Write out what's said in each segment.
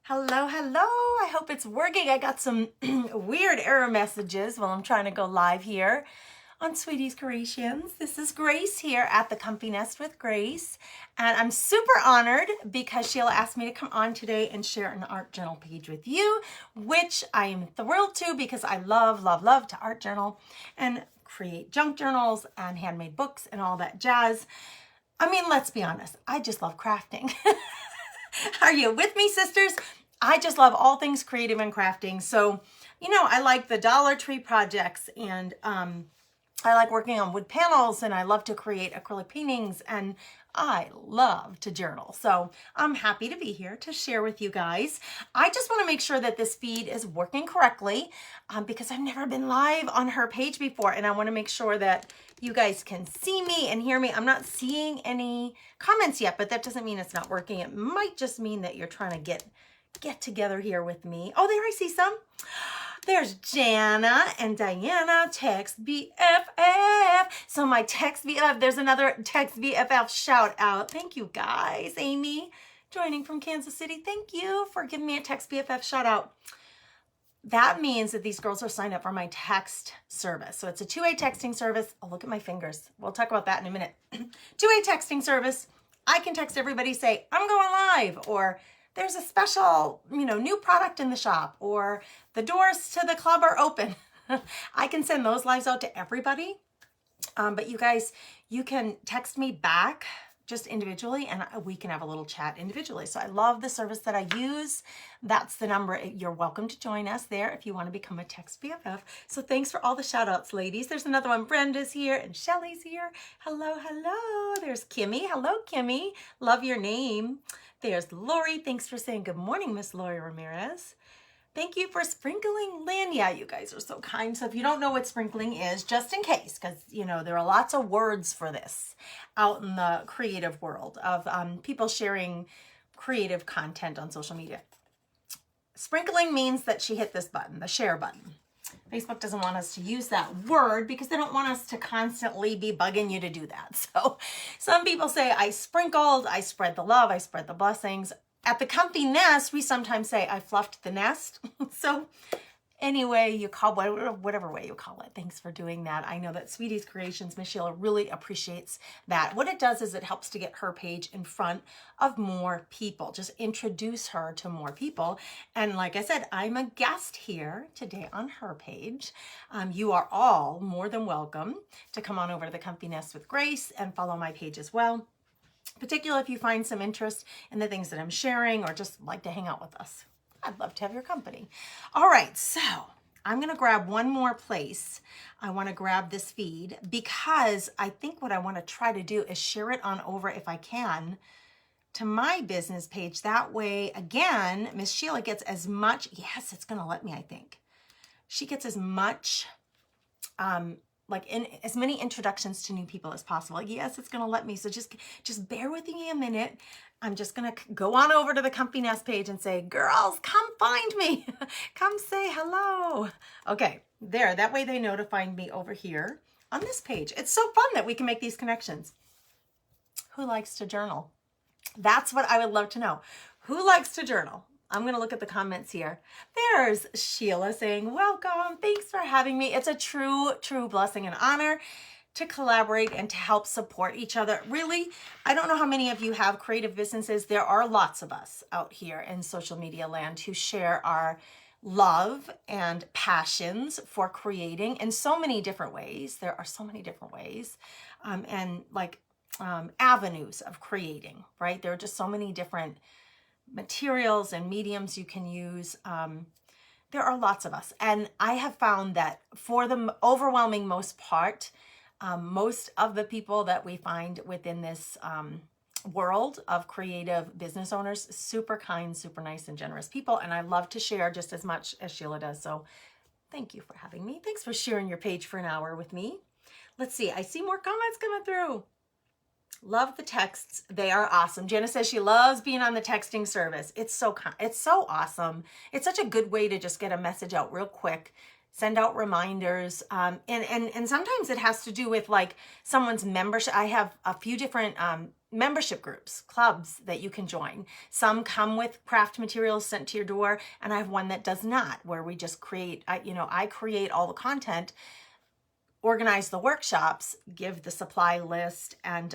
Hello, hello. I hope it's working. I got some weird error messages while I'm trying to go live here on Sweetie's Creations. This is Grace here at the Comfy Nest with Grace. And I'm super honored because Sheila asked me to come on today and share an art journal page with you, which I am thrilled to because I love, love, love to art journal and create junk journals and handmade books and all that jazz. I mean, let's be honest, I just love crafting. Are you with me, sisters? I just love all things creative and crafting. So, I like the Dollar Tree projects, and I like working on wood panels, and I love to create acrylic paintings, and I love to journal. So I'm happy to be here to share with you guys. I just want to make sure that this feed is working correctly because I've never been live on her page before, and I want to make sure that you guys can see me and hear me. I'm not seeing any comments yet, but that doesn't mean it's not working. It might just mean that you're trying to get together here with me. Oh, there I see some. There's Jana and Diana, Text BFF. So my Text BFF, there's another Text BFF shout out. Thank you guys. Amy joining from Kansas City. Thank you for giving me a Text BFF shout out. That means that these girls are signed up for my text service. So it's a two-way texting service. Oh, look at my fingers. We'll talk about that in a minute. Two-way texting service. I can text everybody, say, I'm going live, or there's a special, new product in the shop, or the doors to the club are open. I can send those lives out to everybody. But you guys, you can text me back just individually, and we can have a little chat individually. So I love the service that I use. That's the number. You're welcome to join us there if you want to become a Text BFF. So thanks for all the shout outs, ladies. There's another one. Brenda's here and Shelly's here. Hello, hello. There's Kimmy. Hello, Kimmy. Love your name. There's Lori. Thanks for saying good morning, Miss Lori Ramirez. Thank you for sprinkling, Lynn. Yeah, you guys are so kind. So if you don't know what sprinkling is, just in case, because, there are lots of words for this out in the creative world of people sharing creative content on social media. Sprinkling means that she hit this button, the share button. Facebook doesn't want us to use that word because they don't want us to constantly be bugging you to do that. So some people say, I sprinkled, I spread the love, I spread the blessings. At the Comfy Nest, we sometimes say, I fluffed the nest. So anyway, you call whatever way you call it. Thanks for doing that. I know that Sweetie's Creations, Miss Sheila, really appreciates that. What it does is it helps to get her page in front of more people. Just introduce her to more people. And like I said, I'm a guest here today on her page. You are all more than welcome to come on over to the Comfy Nest with Grace and follow my page as well. Particularly if you find some interest in the things that I'm sharing or just like to hang out with us. I'd love to have your company. All right, so I'm gonna grab one more place. I wanna grab this feed because I think what I wanna try to do is share it on over, if I can, to my business page. That way, again, Miss Sheila gets as much, yes, it's gonna let me, I think. She gets as much, in as many introductions to new people as possible. Yes, it's gonna let me. So just bear with me a minute. I'm just gonna go on over to the Comfy Nest page and say, girls, come find me. Come say hello. Okay, there. That way they know to find me over here on this page. It's so fun that we can make these connections. Who likes to journal? That's what I would love to know. Who likes to journal? I'm going to look at the comments here. There's Sheila saying, welcome. Thanks for having me. It's a true blessing and honor to collaborate and to help support each other. Really, I don't know how many of you have creative businesses. There are lots of us out here in social media land who share our love and passions for creating in so many different ways. There are so many different ways avenues of creating, right? There are just so many different materials and mediums you can use. There are lots of us. And I have found that for the overwhelming most part, most of the people that we find within this world of creative business owners, super kind, super nice and generous people. And I love to share just as much as Sheila does. So thank you for having me. Thanks for sharing your page for an hour with me. Let's see. I see more comments coming through. Love the texts. They are awesome. Jenna says she loves being on the texting service. It's so awesome. It's such a good way to just get a message out real quick, send out reminders. And sometimes it has to do with like someone's membership. I have a few different membership groups, clubs that you can join. Some come with craft materials sent to your door, and I have one that does not, where we just create, I create all the content, organize the workshops, give the supply list, and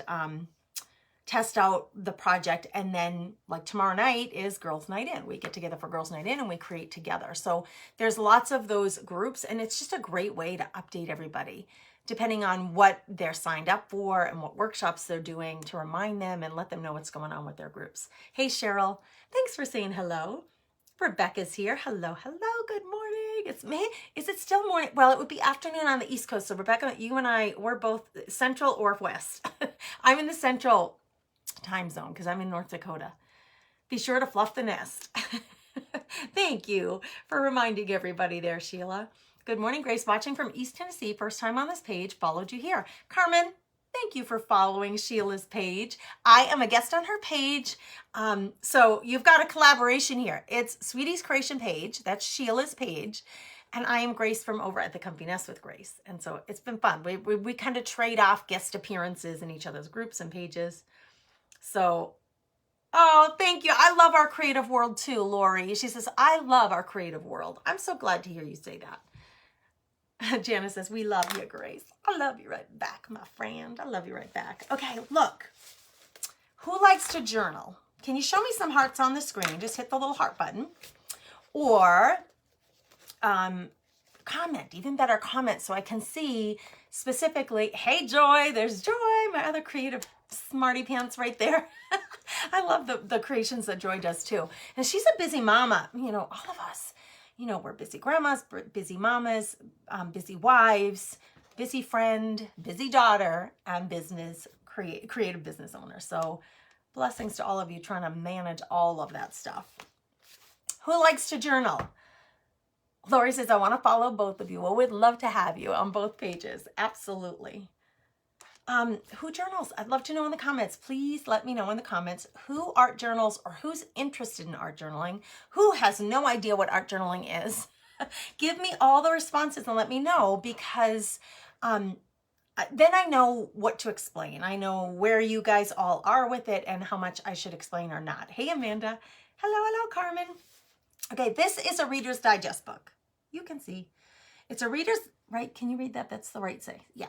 test out the project. And then like tomorrow night is Girls Night In. We get together for Girls Night In and we create together. So there's lots of those groups, and it's just a great way to update everybody depending on what they're signed up for and what workshops they're doing, to remind them and let them know what's going on with their groups. Hey, Cheryl, thanks for saying hello. Rebecca's here. Hello, hello, good morning. It's me. Is it still morning? Well, it would be afternoon on the East Coast. So Rebecca, you and I, we're both Central or West. I'm in the Central time zone because I'm in North Dakota. Be sure to fluff the nest. Thank you for reminding everybody there, Sheila. Good morning, Grace, watching from East Tennessee. First time on this page, followed you here. Carmen, thank you for following Sheila's page. I am a guest on her page. So you've got a collaboration here. It's Sweetie's Creation page. That's Sheila's page. And I am Grace from over at the Comfy Nest with Grace. And so it's been fun. We kind of trade off guest appearances in each other's groups and pages. So, oh, thank you. I love our creative world too, Lori. She says, I love our creative world. I'm so glad to hear you say that. Janice says, we love you, Grace. I love you right back, my friend. I love you right back. Okay, look. Who likes to journal? Can you show me some hearts on the screen? Just hit the little heart button. Or comment, even better, comment, so I can see specifically, hey, Joy, there's Joy, my other creative smarty pants right there. I love the creations that Joy does too. And she's a busy mama, all of us. We're busy grandmas, busy mamas, busy wives, busy friend, busy daughter, and creative business owner. So blessings to all of you trying to manage all of that stuff. Who likes to journal? Lori says, I want to follow both of you. Well, we'd love to have you on both pages. Absolutely. Who journals? I'd love to know in the comments. Please let me know in the comments who art journals or who's interested in art journaling, who has no idea what art journaling is. Give me all the responses and let me know, because then I know what to explain. I know where you guys all are with it and how much I should explain or not. Hey, Amanda. Hello, Carmen. Okay, this is a Reader's Digest book. You can see. It's a Reader's, right? Can you read that? That's the right say. Yeah.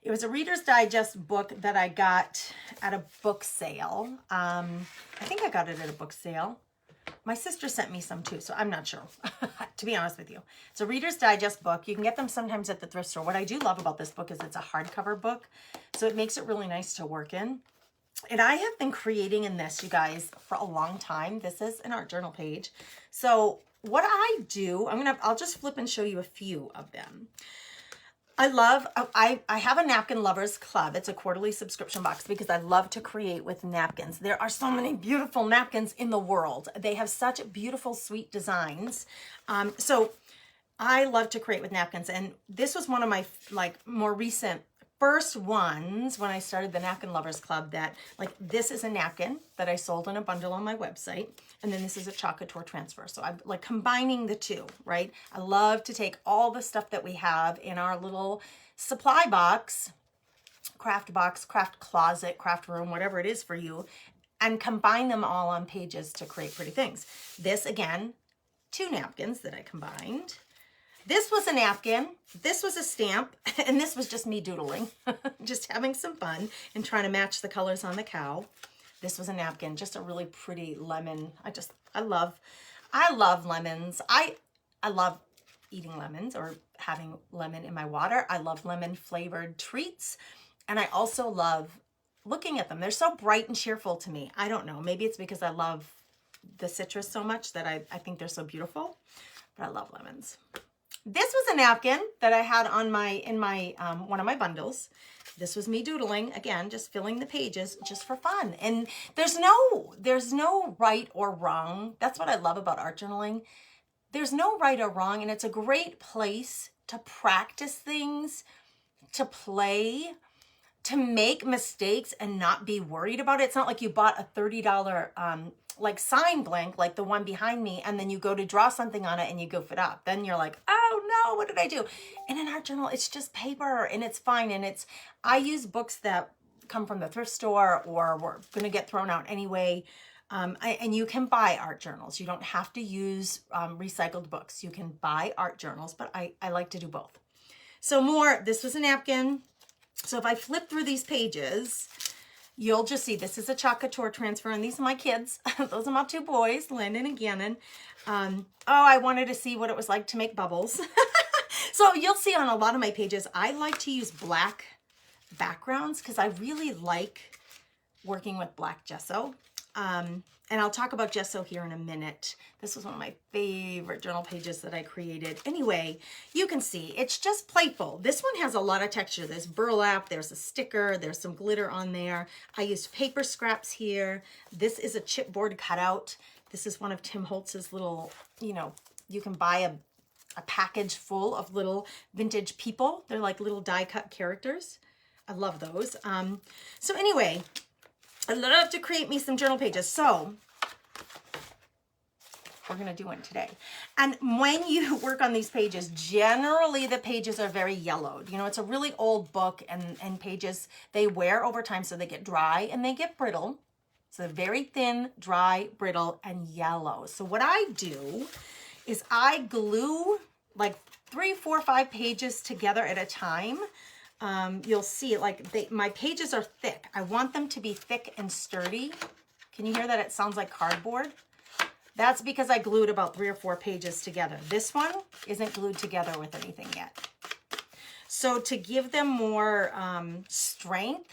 It was a Reader's Digest book that I got at a book sale. I think I got it at a book sale. My sister sent me some too, so I'm not sure, to be honest with you. It's a Reader's Digest book. You can get them sometimes at the thrift store. What I do love about this book is it's a hardcover book, so it makes it really nice to work in. And I have been creating in this, you guys, for a long time. This is an art journal page. So what I do, I'll just flip and show you a few of them. I have a Napkin Lovers Club. It's a quarterly subscription box because I love to create with napkins. There are so many beautiful napkins in the world. They have such beautiful, sweet designs. So I love to create with napkins. And this was one of my more recent first ones when I started the Napkin Lovers Club, that this is a napkin that I sold in a bundle on my website. And then this is a Chalk Couture transfer. So I'm combining the two, right? I love to take all the stuff that we have in our little supply box, craft closet, craft room, whatever it is for you, and combine them all on pages to create pretty things. This, again, 2 napkins that I combined. This was a napkin, this was a stamp, and this was just me doodling, just having some fun and trying to match the colors on the cow. This was a napkin, just a really pretty lemon. I love lemons. I love eating lemons or having lemon in my water. I love lemon flavored treats. And I also love looking at them. They're so bright and cheerful to me. I don't know, maybe it's because I love the citrus so much that I think they're so beautiful, but I love lemons. This was a napkin that I had on in my one of my bundles. This was me doodling, again, just filling the pages just for fun. And there's no right or wrong. That's what I love about art journaling. There's no right or wrong, and it's a great place to practice things, to play, to make mistakes and not be worried about it. It's not like you bought a $30 sign blank, like the one behind me, and then you go to draw something on it and you goof it up. Then you're like, oh no, what did I do? In an art journal, it's just paper and it's fine. And I use books that come from the thrift store or were going to get thrown out anyway. And you can buy art journals. You don't have to use recycled books. You can buy art journals, but I like to do both. So this was a napkin. So if I flip through these pages, you'll just see this is a Chalk Couture transfer, and these are my kids. Those are my two boys, Landon and Gannon. I wanted to see what it was like to make bubbles. So you'll see on a lot of my pages, I like to use black backgrounds because I really like working with black gesso. And I'll talk about gesso here in a minute. This was one of my favorite journal pages that I created. Anyway, you can see it's just playful. This one has a lot of texture. There's burlap, there's a sticker, there's some glitter on there. I used paper scraps here. This is a chipboard cutout. This is one of Tim Holtz's little, you can buy a package full of little vintage people. They're like little die cut characters. I love those. So anyway, I love to create me some journal pages. So we're going to do one today. And when you work on these pages, generally the pages are very yellowed. It's a really old book, and pages, they wear over time, so they get dry and they get brittle. So they're very thin, dry, brittle, and yellow. So what I do is I glue like 3, 4, 5 pages together at a time. You'll see my pages are thick. I want them to be thick and sturdy. Can you hear that? It sounds like cardboard. That's because I glued about 3 or 4 pages together. This one isn't glued together with anything yet. So to give them more strength,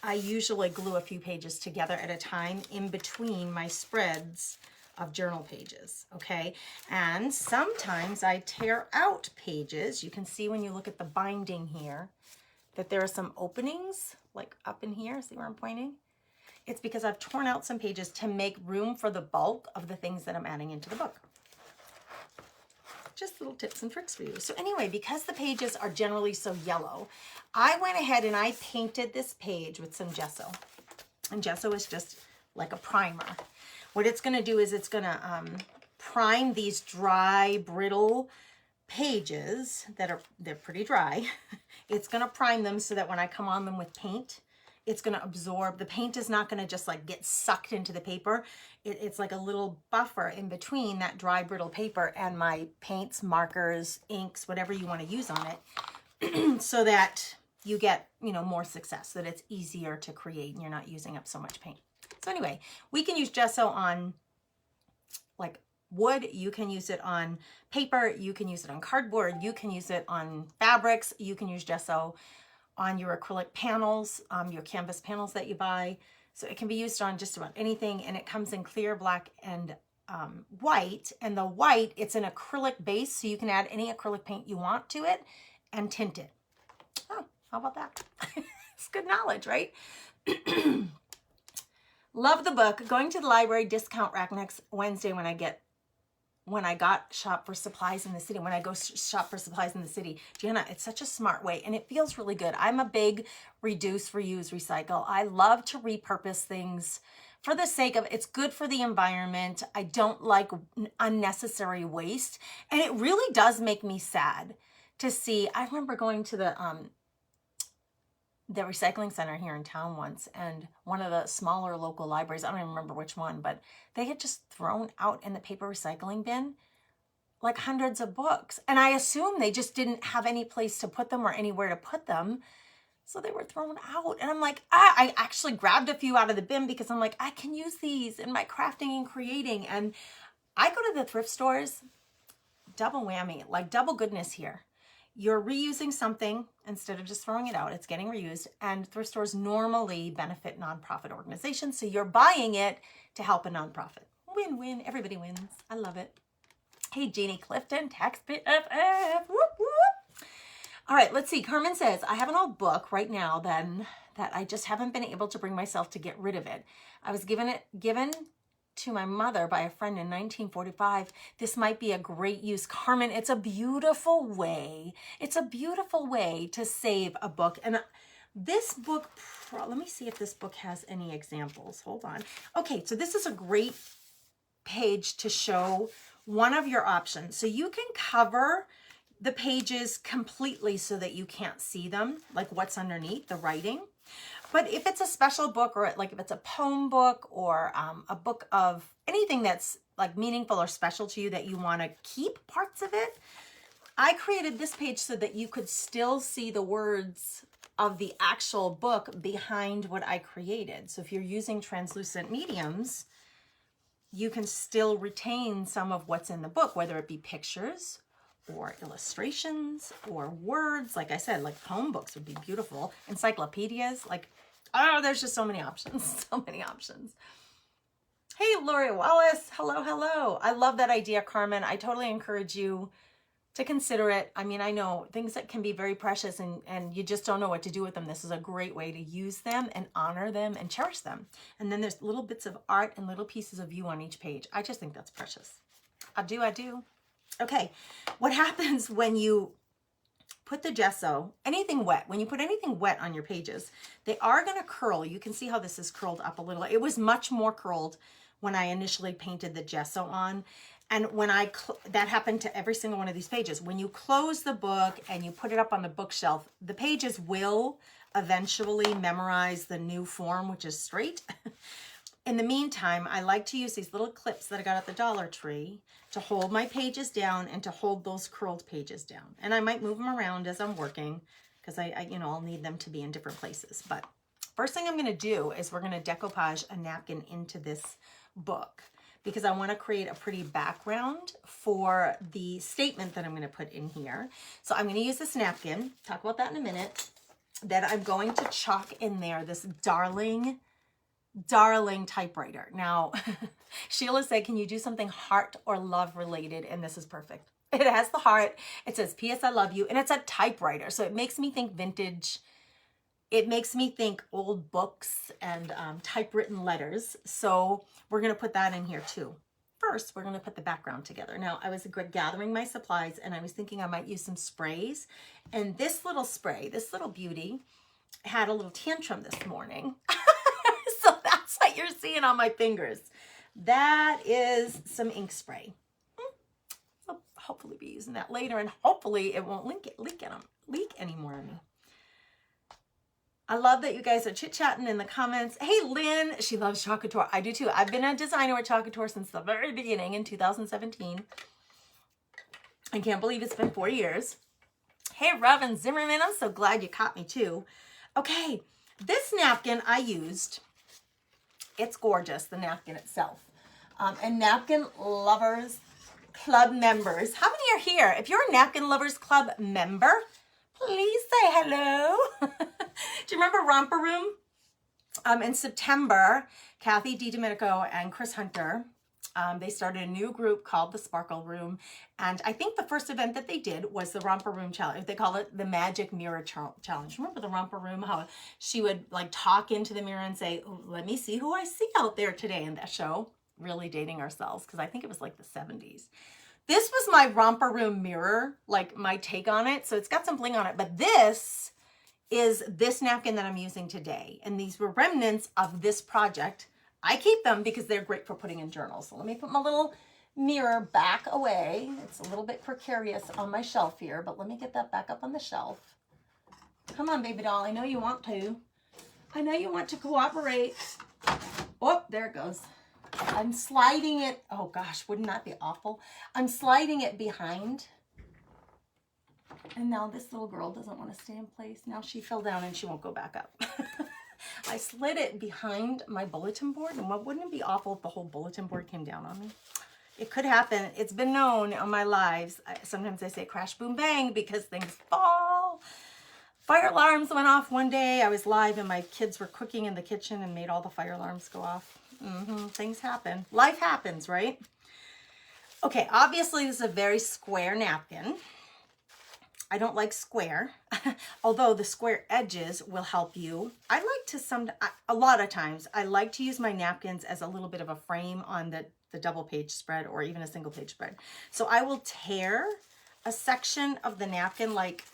I usually glue a few pages together at a time in between my spreads of journal pages, okay? And sometimes I tear out pages. You can see when you look at the binding here that there are some openings, like up in here. See where I'm pointing? It's because I've torn out some pages to make room for the bulk of the things that I'm adding into the book. Just little tips and tricks for you. So anyway, because the pages are generally so yellow, I went ahead and I painted this page with some gesso. And gesso is just like a primer. What it's going to do is it's going to prime these dry, brittle pages they're pretty dry. It's going to prime them so that when I come on them with paint, it's going to absorb. The paint is not going to just like get sucked into the paper. It's like a little buffer in between that dry, brittle paper and my paints, markers, inks, whatever you want to use on it, so that you get, more success, so that it's easier to create and you're not using up so much paint. So anyway, we can use gesso on like wood. You can use it on paper. You can use it on cardboard. You can use it on fabrics. You can use gesso on your acrylic panels, your canvas panels that you buy. So it can be used on just about anything, and it comes in clear, black, and white. And the white, it's an acrylic base, so you can add any acrylic paint you want to it and tint it. Oh, how about that? It's good knowledge, right? Love the book. Going to the library discount rack next Wednesday when I got shop for supplies in the city. When I go shop for supplies in the city, Gianna, it's such a smart way and it feels really good. I'm a big reduce, reuse, recycle. I love to repurpose things for the sake of it's good for the environment. I don't like unnecessary waste. And it really does make me sad to see. I remember going to the recycling center here in town once, and one of the smaller local libraries, I don't even remember which one, but they had just thrown out in the paper recycling bin like hundreds of books. And I assume they just didn't have any place to put them or anywhere to put them. So they were thrown out. And I'm like, I actually grabbed a few out of the bin because I'm like, I can use these in my crafting and creating. And I go to the thrift stores, double whammy, like double goodness here. You're reusing something instead of just throwing it out. It's getting reused. And thrift stores normally benefit nonprofit organizations. So you're buying it to help a nonprofit. Win-win. Everybody wins. I love it. Hey, Jeannie Clifton, Tax BFF. Whoop, whoop. All right, let's see. Carmen says, I have an old book right now then that I just haven't been able to bring myself to get rid of it. I was given to my mother by a friend in 1945. This might be a great use. Carmen, it's a beautiful way. It's a beautiful way to save a book. And this book, let me see if this book has any examples. Hold on. Okay, so this is a great page to show one of your options. So you can cover the pages completely so that you can't see them, like what's underneath the writing. But if it's a special book, or like if it's a poem book, or a book of anything that's like meaningful or special to you that you want to keep parts of it, I created this page so that you could still see the words of the actual book behind what I created. So if you're using translucent mediums, you can still retain some of what's in the book, whether it be pictures or illustrations or words. Like I said, like poem books would be beautiful. Encyclopedias, like, oh, there's just so many options, so many options. Hey, Lori Wallace, hello, hello. I love that idea, Carmen. I totally encourage you to consider it. I mean, I know things that can be very precious and you just don't know what to do with them. This is a great way to use them and honor them and cherish them. And then there's little bits of art and little pieces of you on each page. I just think that's precious. I do. Okay, what happens when you put the gesso, anything wet, when you put anything wet on your pages, they are gonna curl. You can see how this is curled up a little. It was much more curled when I initially painted the gesso on. And when that happened to every single one of these pages. When you close the book and you put it up on the bookshelf, the pages will eventually memorize the new form, which is straight. In the meantime, I like to use these little clips that I got at the Dollar Tree to hold my pages down and to hold those curled pages down. And I might move them around as I'm working because I'll need them to be in different places. But first thing I'm going to do is we're going to decoupage a napkin into this book, because I want to create a pretty background for the statement that I'm going to put in here. So I'm going to use this napkin, talk about that in a minute, that I'm going to chalk in there this darling typewriter. Now, Sheila said, can you do something heart or love related? And this is perfect. It has the heart. It says, P.S. I love you. And it's a typewriter. So it makes me think vintage. It makes me think old books and typewritten letters. So we're going to put that in here too. First, we're going to put the background together. Now, I was gathering my supplies and I was thinking I might use some sprays. And this little spray, this little beauty, had a little tantrum this morning. So that's what you're seeing on my fingers. That is some ink spray. I'll hopefully be using that later, and hopefully it won't leak anymore on me. I love that you guys are chit-chatting in the comments. Hey, Lynn, she loves Chalk Couture. I do too. I've been a designer at Chalk Couture since the very beginning in 2017. I can't believe it's been 4 years. Hey, Robin Zimmerman, I'm so glad you caught me too. Okay, this napkin I used, it's gorgeous, the napkin itself. And Napkin Lovers Club members, how many are here? If you're a Napkin Lovers Club member, please say hello. Do you remember Romper Room? In September, Kathy DiDomenico and Chris Hunter, they started a new group called the Sparkle Room. And I think the first event that they did was the Romper Room Challenge. They call it the Magic Mirror Challenge. Remember the Romper Room, how she would like talk into the mirror and say, oh, let me see who I see out there today in that show. Really dating ourselves, because I think it was like the 70s. This was my Romper Room mirror, like my take on it. So it's got some bling on it, but this is this napkin that I'm using today. And these were remnants of this project. I keep them because they're great for putting in journals. So let me put my little mirror back away. It's a little bit precarious on my shelf here, but let me get that back up on the shelf. Come on, baby doll. I know you want to. I know you want to cooperate. Oh, there it goes. I'm sliding it. Oh gosh, wouldn't that be awful? I'm sliding it behind. And now this little girl doesn't want to stay in place. Now she fell down and she won't go back up. I slid it behind my bulletin board. And wouldn't it be awful if the whole bulletin board came down on me? It could happen. It's been known on my lives. Sometimes I say crash, boom, bang because things fall. Fire alarms went off one day. I was live and my kids were cooking in the kitchen and made all the fire alarms go off. Things happen. Life happens, right? Okay, obviously this is a very square napkin. I don't like square, although the square edges will help you. I like to a lot of times, I like to use my napkins as a little bit of a frame on the double page spread or even a single page spread. So I will tear a section of the napkin like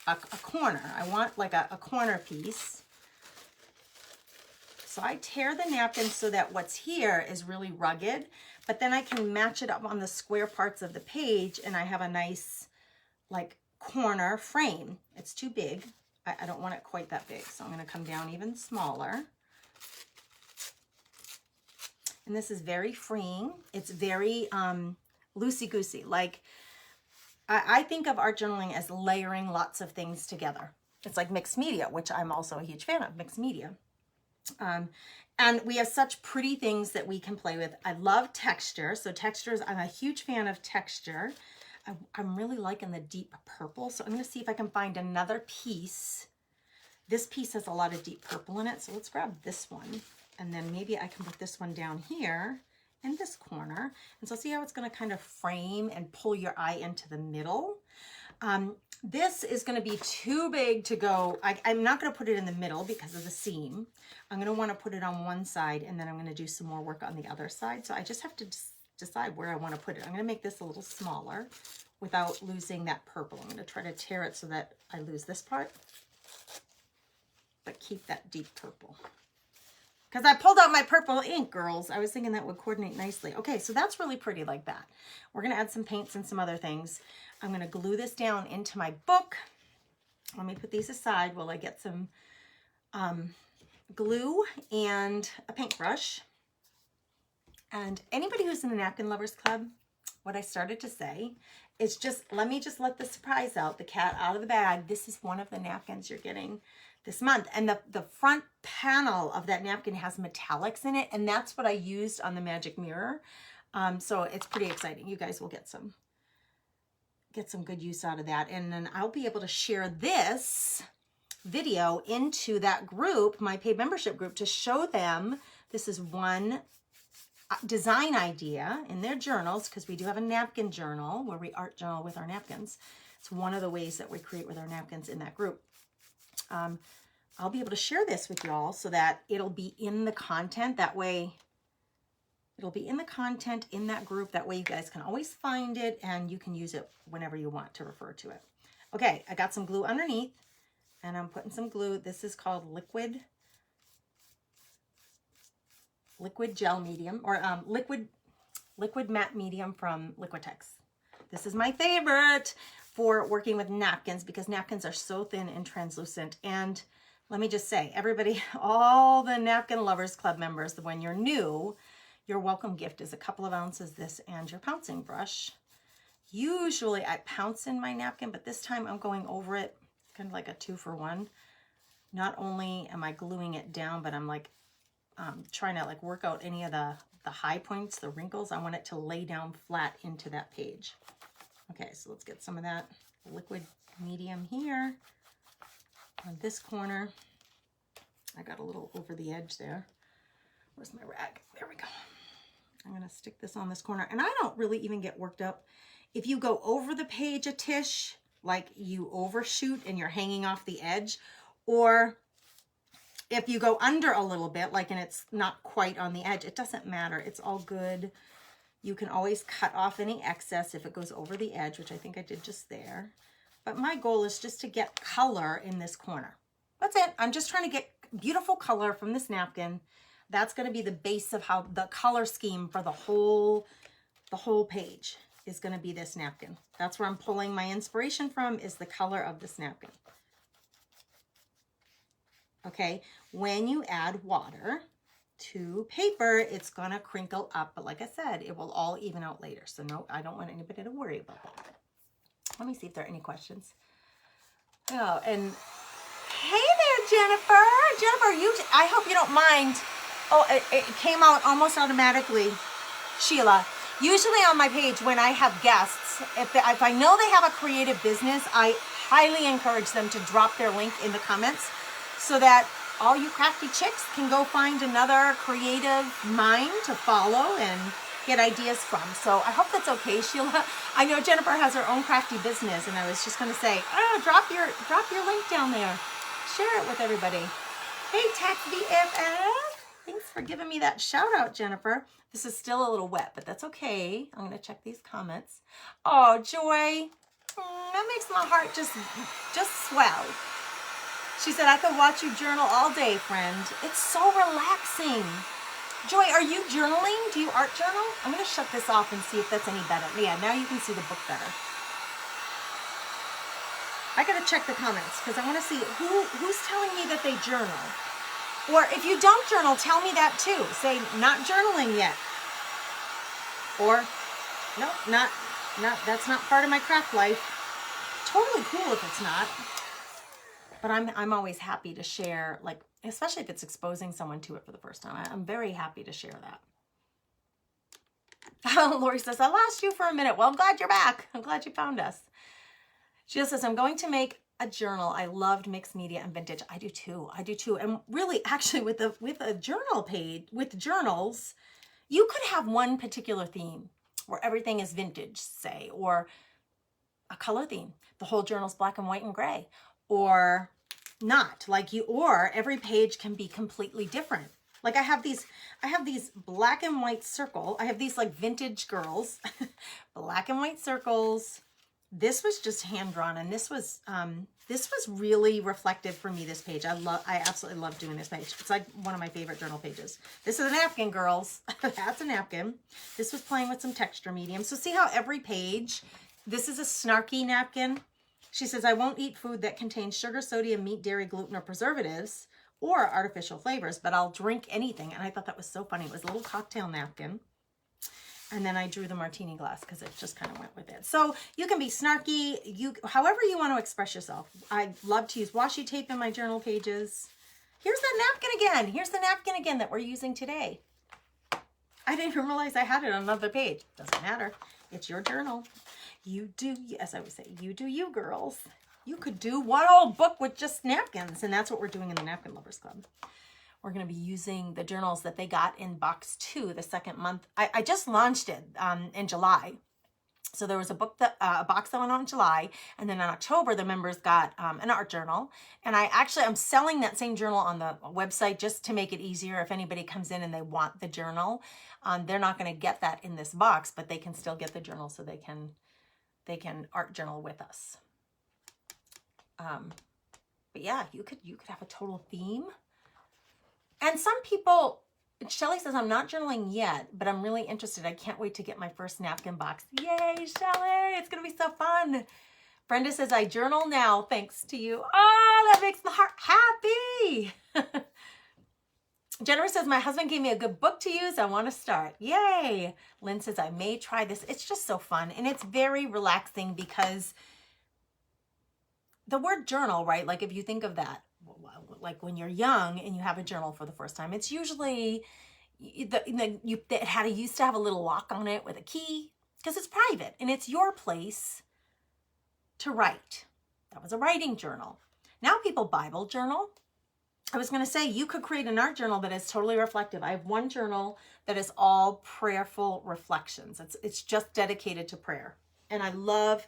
a corner. I want like a corner piece. So I tear the napkin so that what's here is really rugged, but then I can match it up on the square parts of the page and I have a nice like corner frame. It's too big. I don't want it quite that big, so I'm going to come down even smaller. And this is very freeing. It's very loosey-goosey. Like, I think of art journaling as layering lots of things together. It's like mixed media, which I'm also a huge fan of, mixed media. And we have such pretty things that we can play with. I love texture. So textures, I'm a huge fan of texture. I'm really liking the deep purple. So I'm going to see if I can find another piece. This piece has a lot of deep purple in it. So let's grab this one. And then maybe I can put this one down here in this corner. And so see how it's going to kind of frame and pull your eye into the middle. This is going to be too big to go. I'm not going to put it in the middle because of the seam. I'm going to want to put it on one side, and then I'm going to do some more work on the other side. So I just have to decide where I want to put it. I'm going to make this a little smaller without losing that purple. I'm going to try to tear it so that I lose this part, but keep that deep purple. Because I pulled out my purple ink, girls. I was thinking that would coordinate nicely. Okay, so that's really pretty like that. We're going to add some paints and some other things. I'm going to glue this down into my book. Let me put these aside while I get some glue and a paintbrush. And anybody who's in the Napkin Lovers Club, what I started to say is just, let the surprise out, the cat out of the bag. This is one of the napkins you're getting this month. And the front panel of that napkin has metallics in it, and that's what I used on the magic mirror. So it's pretty exciting. You guys will get some good use out of that. And then I'll be able to share this video into that group, my paid membership group, to show them this is one design idea in their journals, because we do have a napkin journal where we art journal with our napkins. It's one of the ways that we create with our napkins in that group. I'll be able to share this with y'all so that it'll be in the content. That way it'll be in the content in that group. That way you guys can always find it and you can use it whenever you want to refer to it. Okay, I got some glue underneath and I'm putting some glue. This is called liquid gel medium, or liquid matte medium from Liquitex. This is my favorite for working with napkins because napkins are so thin and translucent. And let me just say, everybody, all the Napkin Lovers Club members, when you're new, your welcome gift is a couple of ounces of this and your pouncing brush. Usually I pounce in my napkin, but this time I'm going over it, kind of like a 2-for-1. Not only am I gluing it down, but I'm like trying to like work out any of the high points, the wrinkles. I want it to lay down flat into that page. Okay, so let's get some of that liquid medium here on this corner. I got a little over the edge there. Where's my rag? There we go. I'm gonna stick this on this corner. And I don't really even get worked up if you go over the page a tish, like you overshoot and you're hanging off the edge, or if you go under a little bit, like, and it's not quite on the edge, it doesn't matter. It's all good. You can always cut off any excess if it goes over the edge, which I think I did just there. But my goal is just to get color in this corner. That's it. I'm just trying to get beautiful color from this napkin. That's going to be the base of how the color scheme for the whole page is going to be this napkin. That's where I'm pulling my inspiration from, is the color of this napkin. Okay, when you add water to paper, it's gonna crinkle up, but like I said, it will all even out later. So no, I don't want anybody to worry about that. Let me see if there are any questions. Oh, and hey there, Jennifer. Jennifer, I hope you don't mind. Oh, it came out almost automatically. Sheila, usually on my page when I have guests, if I know they have a creative business, I highly encourage them to drop their link in the comments, so that all you crafty chicks can go find another creative mind to follow and get ideas from. So I hope that's okay, Sheila. I know Jennifer has her own crafty business, and I was just going to say, oh, drop your link down there. Share it with everybody. Hey, Tech BFF. Thanks for giving me that shout out, Jennifer. This is still a little wet, but that's okay. I'm going to check these comments. Oh, Joy. That makes my heart just swell. She said, I could watch you journal all day, friend. It's so relaxing. Joy, are you journaling? Do you art journal? I'm going to shut this off and see if that's any better. Yeah, now you can see the book better. I gotta check the comments because I want to see who's telling me that they journal. Or if you don't journal, tell me that too. Say, not journaling yet. Or, no, not, that's not part of my craft life. Totally cool if it's not. But I'm always happy to share, like, especially if it's exposing someone to it for the first time. I'm very happy to share that. Lori says, I lost you for a minute. Well, I'm glad you're back. I'm glad you found us. Jill says, I'm going to make a journal. I loved mixed media and vintage. I do too. I do too. And really, actually, with a journal page, with journals, you could have one particular theme where everything is vintage, say, or a color theme. The whole journal's black and white and gray, or not, like you, or every page can be completely different. Like I have these black and white circle. I have these like vintage girls, black and white circles. This was just hand drawn, and this was really reflective for me, this page. I absolutely love doing this page. It's like one of my favorite journal pages. This is a napkin, girls. That's a napkin. This was playing with some texture medium. So see how every page, this is a snarky napkin. She says, I won't eat food that contains sugar, sodium, meat, dairy, gluten, or preservatives, or artificial flavors, but I'll drink anything. And I thought that was so funny. It was a little cocktail napkin. And then I drew the martini glass because it just kind of went with it. So you can be snarky, however you want to express yourself. I love to use washi tape in my journal pages. Here's that napkin again. Here's the napkin again that we're using today. I didn't even realize I had it on another page. Doesn't matter. It's your journal. You do, as I would say, you do you, girls. You could do one whole book with just napkins, and that's what we're doing in the Napkin Lovers Club. We're going to be using the journals that they got in box 2, the second month. I just launched it in July. So there was a box that went on in July, and then in October, the members got an art journal. And I'm selling that same journal on the website just to make it easier. If anybody comes in and they want the journal, they're not going to get that in this box, but they can still get the journal so they can art journal with us. But yeah, you could have a total theme. And some people, Shelly says, I'm not journaling yet, but I'm really interested. I can't wait to get my first napkin box. Yay, Shelly, it's going to be so fun. Brenda says, I journal now, thanks to you. Oh, that makes my heart happy. Jennifer says, my husband gave me a good book to use. I want to start. Yay. Lynn says, I may try this. It's just so fun. And it's very relaxing because the word journal, right? Like if you think of that, like when you're young and you have a journal for the first time, it's usually, it used to have a little lock on it with a key because it's private and it's your place to write. That was a writing journal. Now people Bible journal. I was going to say you could create an art journal that is totally reflective. I have one journal that is all prayerful reflections. It's just dedicated to prayer. And I love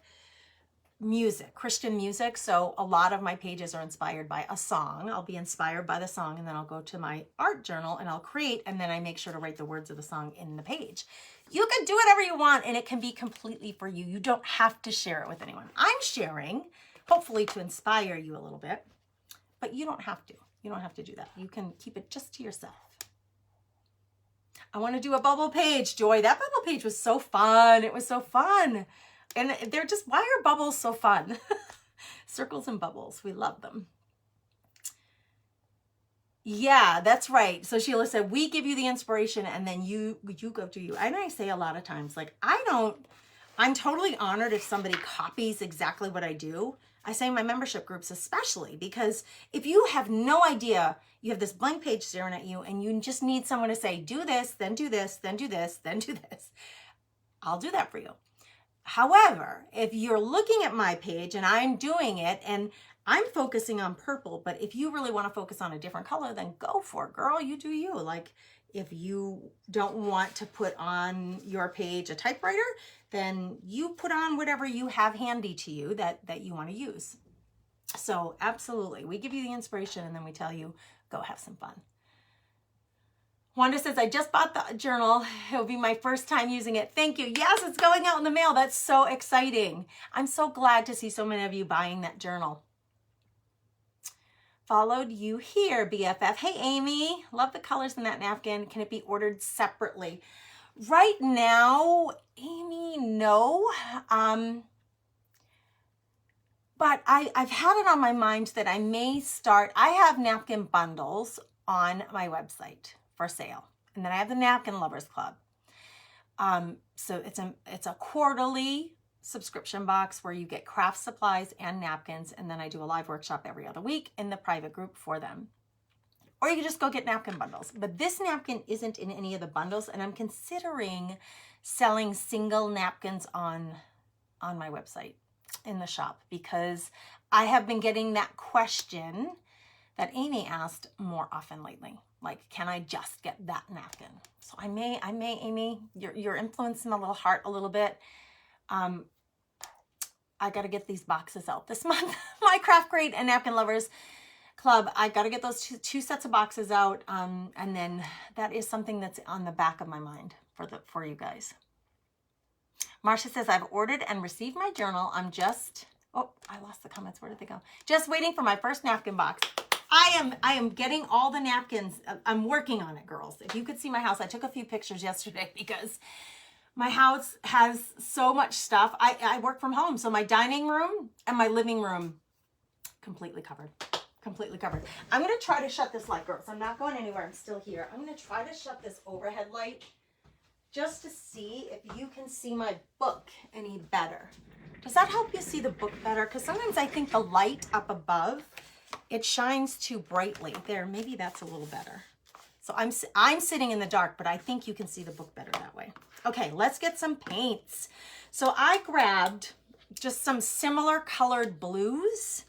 music, Christian music. So a lot of my pages are inspired by a song. I'll be inspired by the song and then I'll go to my art journal and I'll create, and then I make sure to write the words of the song in the page. You can do whatever you want and it can be completely for you. You don't have to share it with anyone. I'm sharing, hopefully to inspire you a little bit, but you don't have to. You don't have to do that. You can keep it just to yourself. I want to do a bubble page, Joy. That bubble page was so fun. It was so fun. And they're just, why are bubbles so fun? Circles and bubbles, we love them. Yeah, that's right. So Sheila said, we give you the inspiration and then you go to you. And I say a lot of times, like, I'm totally honored if somebody copies exactly what I do. I say in my membership groups especially, because if you have no idea, you have this blank page staring at you and you just need someone to say, do this, then do this, then do this, then do this. I'll do that for you. However, if you're looking at my page and I'm doing it and I'm focusing on purple, but if you really want to focus on a different color, then go for it, girl. You do you. Like if you don't want to put on your page a typewriter, then you put on whatever you have handy to you that you want to use. So absolutely, we give you the inspiration and then we tell you, go have some fun. Wanda says, I just bought the journal. It'll be my first time using it. Thank you. Yes, it's going out in the mail. That's so exciting. I'm so glad to see so many of you buying that journal. Followed you here, BFF. Hey, Amy. Love the colors in that napkin. Can it be ordered separately? Right now, Amy, no. But I've had it on my mind that I may start, I have napkin bundles on my website for sale. And then I have the Napkin Lovers Club. So it's a quarterly subscription box where you get craft supplies and napkins. And then I do a live workshop every other week in the private group for them. Or you can just go get napkin bundles. But this napkin isn't in any of the bundles. And I'm considering selling single napkins on my website in the shop, because I have been getting that question that Amy asked more often lately. Like, can I just get that napkin? So I may, Amy, you're influencing the little heart a little bit. I got to get these boxes out this month. My Craft Crate and Napkin Lovers Club, I got to get those two sets of boxes out. And then that is something that's on the back of my mind for you guys. Marcia says, I've ordered and received my journal. I'm just, oh, I lost the comments. Where did they go? Just waiting for my first napkin box. I am getting all the napkins. I'm working on it, girls. If you could see my house, I took a few pictures yesterday because my house has so much stuff. I work from home, so my dining room and my living room completely covered. Completely covered. I'm going to try to shut this light, girls. I'm not going anywhere. I'm still here. I'm going to try to shut this overhead light just to see if you can see my book any better. Does that help you see the book better? Because sometimes I think the light up above, it shines too brightly. There, maybe that's a little better. So I'm sitting in the dark, but I think you can see the book better that way. Okay, let's get some paints. So I grabbed just some similar colored blues.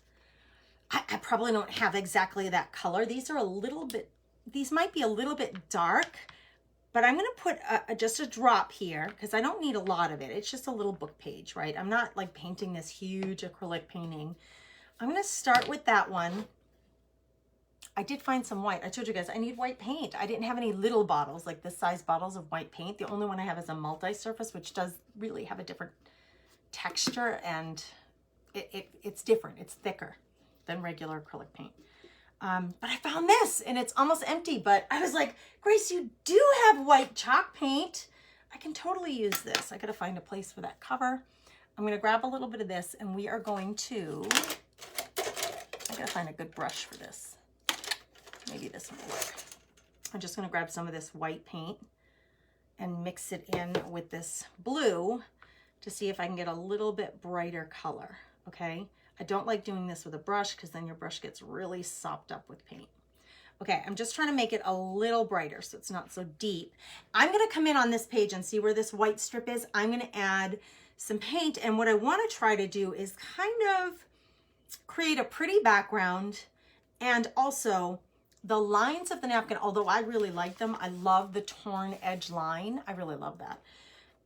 I probably don't have exactly that color. These are a little bit, these might be a little bit dark, but I'm going to put just a drop here because I don't need a lot of it. It's just a little book page, right? I'm not like painting this huge acrylic painting. I'm going to start with that one. I did find some white. I told you guys I need white paint. I didn't have any little bottles, like this size bottles of white paint. The only one I have is a multi-surface, which does really have a different texture, and it's different. It's thicker than regular acrylic paint. But I found this, and it's almost empty, but I was like, Grace, you do have white chalk paint. I can totally use this. I got to find a place for that cover. I'm going to grab a little bit of this, and we are going to, I got to find a good brush for this. Maybe this will work. I'm just going to grab some of this white paint and mix it in with this blue to see if I can get a little bit brighter color, okay? I don't like doing this with a brush because then your brush gets really sopped up with paint. Okay, I'm just trying to make it a little brighter so it's not so deep. I'm going to come in on this page and see where this white strip is. I'm going to add some paint, and what I want to try to do is kind of create a pretty background, and also the lines of the napkin, although I really like them, I love the torn edge line. I really love that.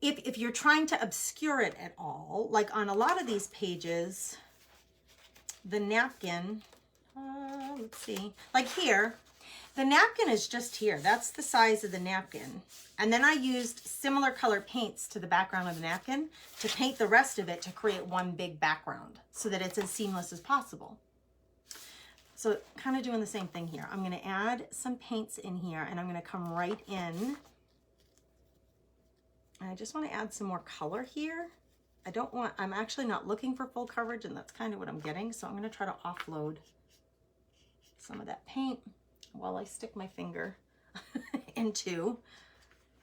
If you're trying to obscure it at all, like on a lot of these pages, the napkin, let's see, like here, the napkin is just here. That's the size of the napkin. And then I used similar color paints to the background of the napkin to paint the rest of it to create one big background so that it's as seamless as possible. So kind of doing the same thing here. I'm going to add some paints in here, and I'm going to come right in. And I just want to add some more color here. I'm actually not looking for full coverage, and that's kind of what I'm getting. So I'm going to try to offload some of that paint while I stick my finger into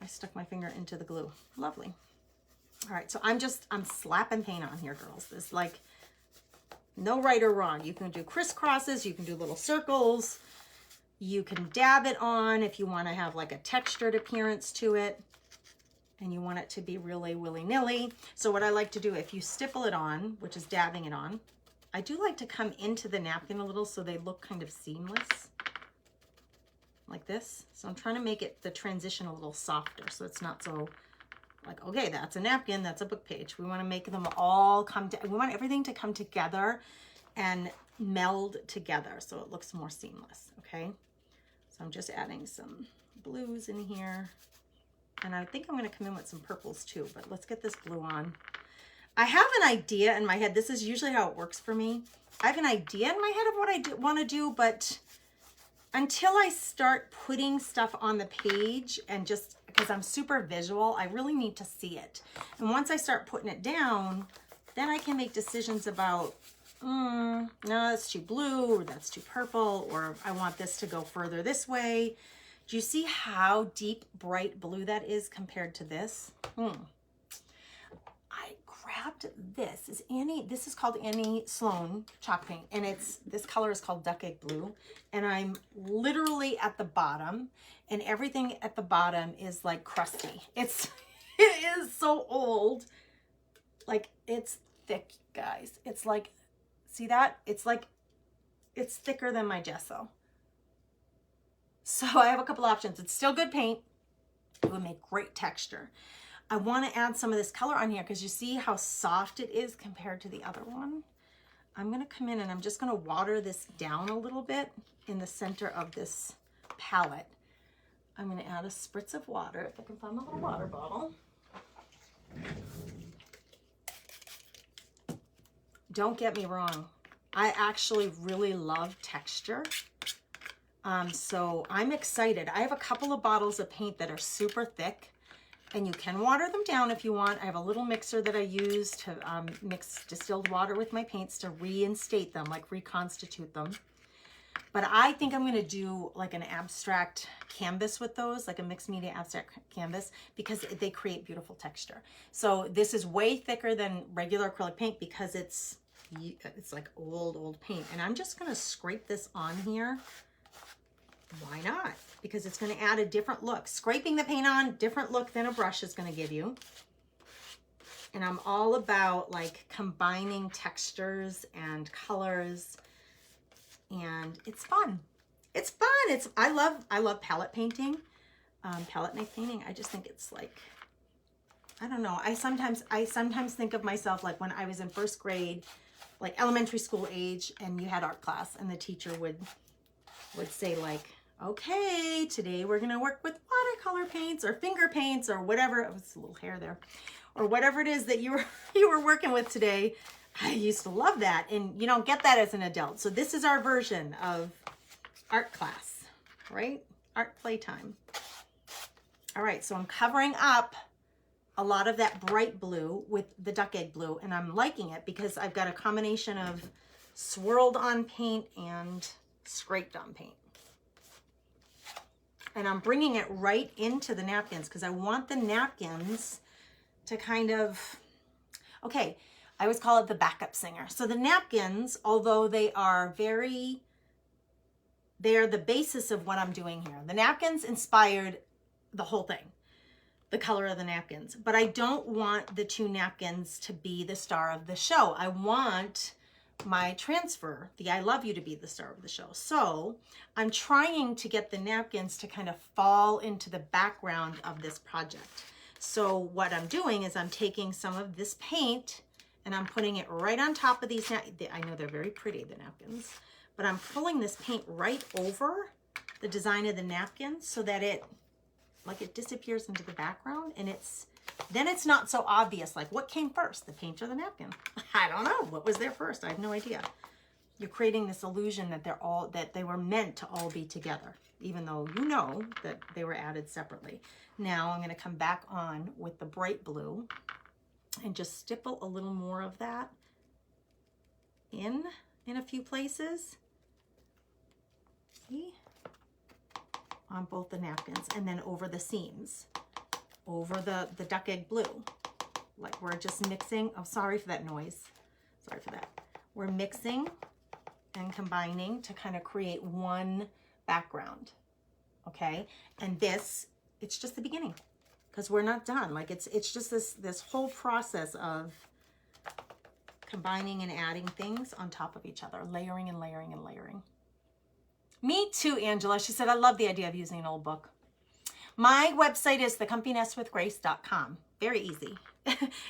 the glue. Lovely. All right, so I'm slapping paint on here, girls. This, like, no right or wrong. You can do crisscrosses, you can do little circles, you can dab it on if you want to have like a textured appearance to it and you want it to be really willy-nilly. So what I like to do, if you stipple it on, which is dabbing it on, I do like to come into the napkin a little so they look kind of seamless, like this. So I'm trying to make it, the transition, a little softer so it's not so like, okay, that's a napkin, that's a book page. We want to make them all we want everything to come together and meld together so it looks more seamless, okay? So I'm just adding some blues in here. And I think I'm going to come in with some purples too, but let's get this blue on. I have an idea in my head. This is usually how it works for me. I have an idea in my head of what I want to do, but until I start putting stuff on the page, and just because I'm super visual, I really need to see it. And once I start putting it down, then I can make decisions about no, that's too blue, or that's too purple, or I want this to go further this way. Do you see how deep, bright blue that is compared to this? I grabbed this. This is called Sloan chalk paint, and this color is called Duck Egg Blue, and I'm literally at the bottom, and everything at the bottom is like crusty. It is so old. Like, it's thick, guys. It's like, see that? It's like, it's thicker than my gesso. So I have a couple options. It's still good paint. It would make great texture. I want to add some of this color on here because you see how soft it is compared to the other one. I'm going to come in and I'm just going to water this down a little bit in the center of this palette. I'm going to add a spritz of water, if I can find my little water bottle. Don't get me wrong. I actually really love texture. So I'm excited. I have a couple of bottles of paint that are super thick, and you can water them down if you want. I have a little mixer that I use to mix distilled water with my paints to reinstate them, like reconstitute them. But I think I'm going to do like an abstract canvas with those, like a mixed media abstract canvas, because they create beautiful texture. So this is way thicker than regular acrylic paint because it's like old paint. And I'm just going to scrape this on here. Why not? Because it's going to add a different look. Scraping the paint on, different look than a brush is going to give you. And I'm all about like combining textures and colors, and it's fun. It's fun. I love palette painting, palette knife painting. I just think it's like, I don't know. I sometimes think of myself like when I was in first grade, like elementary school age, and you had art class, and the teacher would say like, okay, today we're going to work with watercolor paints or finger paints or whatever. It was a little hair there. Or whatever it is that you were working with today. I used to love that. And you don't get that as an adult. So this is our version of art class, right? Art playtime. All right, so I'm covering up a lot of that bright blue with the Duck Egg Blue, and I'm liking it because I've got a combination of swirled on paint and scraped on paint. And I'm bringing it right into the napkins because I want the napkins to kind of, okay, I always call it the backup singer. So the napkins, although they are the basis of what I'm doing here. The napkins inspired the whole thing, the color of the napkins. But I don't want the two napkins to be the star of the show. I want my transfer, the I love you, to be the star of the show. So I'm trying to get the napkins to kind of fall into the background of this project. So what I'm doing is I'm taking some of this paint and I'm putting it right on top of these. I know they're very pretty, the napkins, but I'm pulling this paint right over the design of the napkin so that it disappears into the background, and then it's not so obvious, like what came first, the paint or the napkin? I don't know. What was there first? I have no idea. You're creating this illusion that they were meant to all be together, even though you know that they were added separately. Now I'm going to come back on with the bright blue and just stipple a little more of that in a few places. See? On both the napkins, and then over the seams, over the Duck Egg Blue. Like we're just mixing. Oh, sorry for that noise. Sorry for that. We're mixing and combining to kind of create one background. Okay? And it's just the beginning, because we're not done. Like it's just this whole process of combining and adding things on top of each other, layering and layering and layering. Me too, Angela. She said, I love the idea of using an old book. My website is thecomfynestwithgrace.com. Very easy.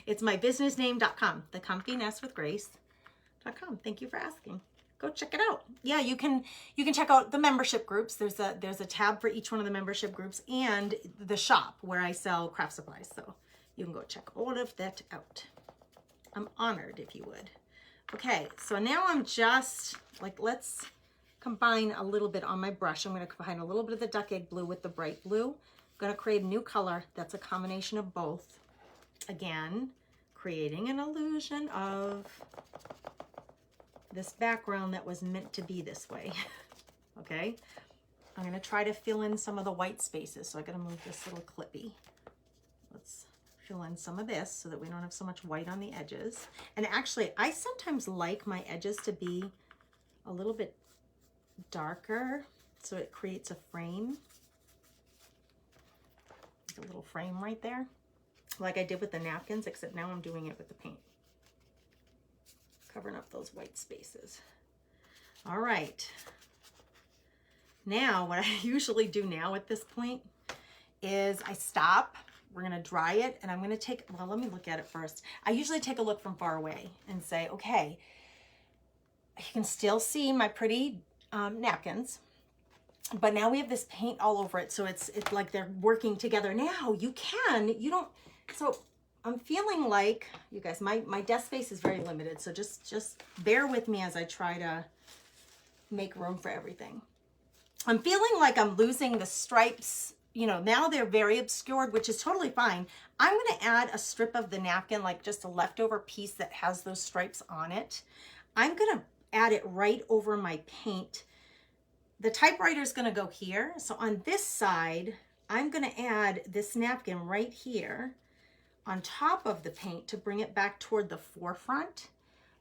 It's my business name.com, thecomfynestwithgrace.com. Thank you for asking. Go check it out. Yeah, you can check out the membership groups. There's a tab for each one of the membership groups, and the shop where I sell craft supplies. So you can go check all of that out. I'm honored if you would. Okay, so now I'm just like, let's combine a little bit on my brush. I'm going to combine a little bit of the Duck Egg Blue with the bright blue. I'm going to create a new color that's a combination of both. Again, creating an illusion of this background that was meant to be this way. Okay, I'm gonna try to fill in some of the white spaces. So I gotta move this little clippy. Let's fill in some of this so that we don't have so much white on the edges. And actually, I sometimes like my edges to be a little bit darker so it creates a frame. A little frame right there, like I did with the napkins, except now I'm doing it with the paint. Covering up those white spaces. All right. Now, what I usually do now at this point is I stop. We're going to dry it, and I'm going to take, well, let me look at it first. I usually take a look from far away and say, okay, you can still see my pretty napkins. But now we have this paint all over it, so it's like they're working together. Now you don't, so I'm feeling like, you guys, my desk space is very limited, so just bear with me as I try to make room for everything. I'm feeling like I'm losing the stripes, you know, now they're very obscured, which is totally fine. I'm gonna add a strip of the napkin, like just a leftover piece that has those stripes on it. I'm gonna add it right over my paint. The typewriter is going to go here. So on this side, I'm going to add this napkin right here on top of the paint to bring it back toward the forefront.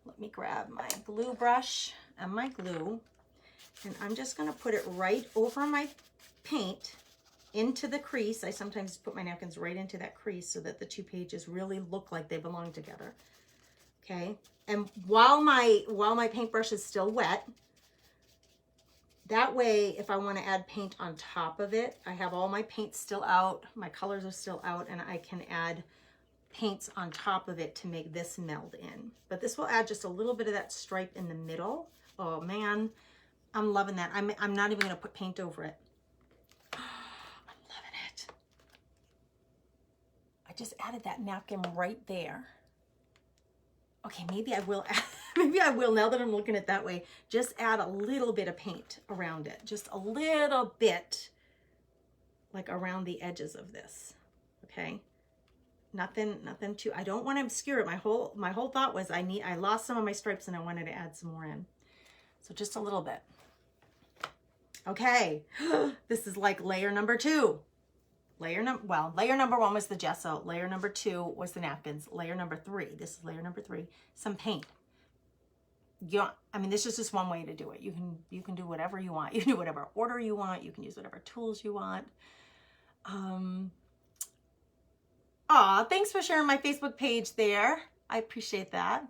Let me grab my glue brush and my glue. And I'm just going to put it right over my paint into the crease. I sometimes put my napkins right into that crease so that the two pages really look like they belong together. Okay. And while my paintbrush is still wet, that way, if I want to add paint on top of it, I have all my paint still out, my colors are still out, and I can add paints on top of it to make this meld in. But this will add just a little bit of that stripe in the middle. Oh man, I'm loving that. I'm not even going to put paint over it. I'm loving it. I just added that napkin right there. Okay, maybe I will add, maybe I will, now that I'm looking at it that way, just add a little bit of paint around it. Just a little bit, like around the edges of this, okay? Nothing too, I don't want to obscure it. My whole thought was I lost some of my stripes and I wanted to add some more in. So just a little bit. Okay, this is like layer number 2. Layer number 1 was the gesso. Layer number 2 was the napkins. Layer number 3, this is layer number 3, some paint. I mean, this is just one way to do it. You can do whatever you want. You can do whatever order you want. You can use whatever tools you want. Aw, thanks for sharing my Facebook page there. I appreciate that.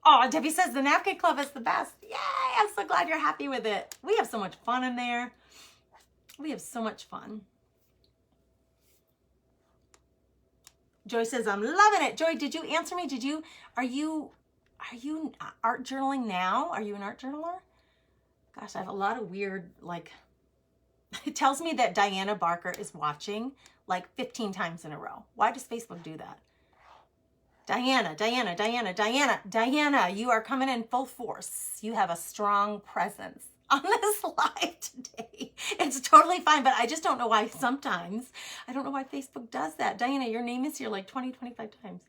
Oh, Debbie says the Napkin Club is the best. Yay, I'm so glad you're happy with it. We have so much fun in there. We have so much fun. Joy says, I'm loving it. Joy, did you answer me? Are you art journaling now? Are you an art journaler? Gosh, I have a lot of weird, like, it tells me that Diana Barker is watching like 15 times in a row. Why does Facebook do that? Diana, you are coming in full force. You have a strong presence on this live today. It's totally fine, but I just don't know why sometimes. I don't know why Facebook does that. Diana, your name is here like 20, 25 times.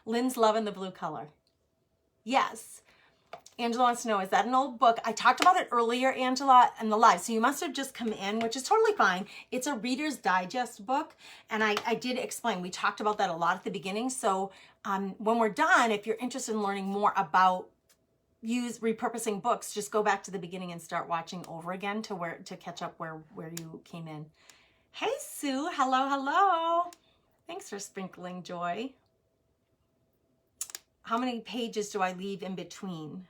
Lynn's loving the blue color. Yes. Angela wants to know, is that an old book? I talked about it earlier, Angela, in the live. So you must have just come in, which is totally fine. It's a Reader's Digest book. And I did explain, we talked about that a lot at the beginning. So when we're done, if you're interested in learning more about repurposing books, just go back to the beginning and start watching over again to catch up where you came in. Hey, Sue. Hello. Thanks for sprinkling joy. How many pages do I leave in between?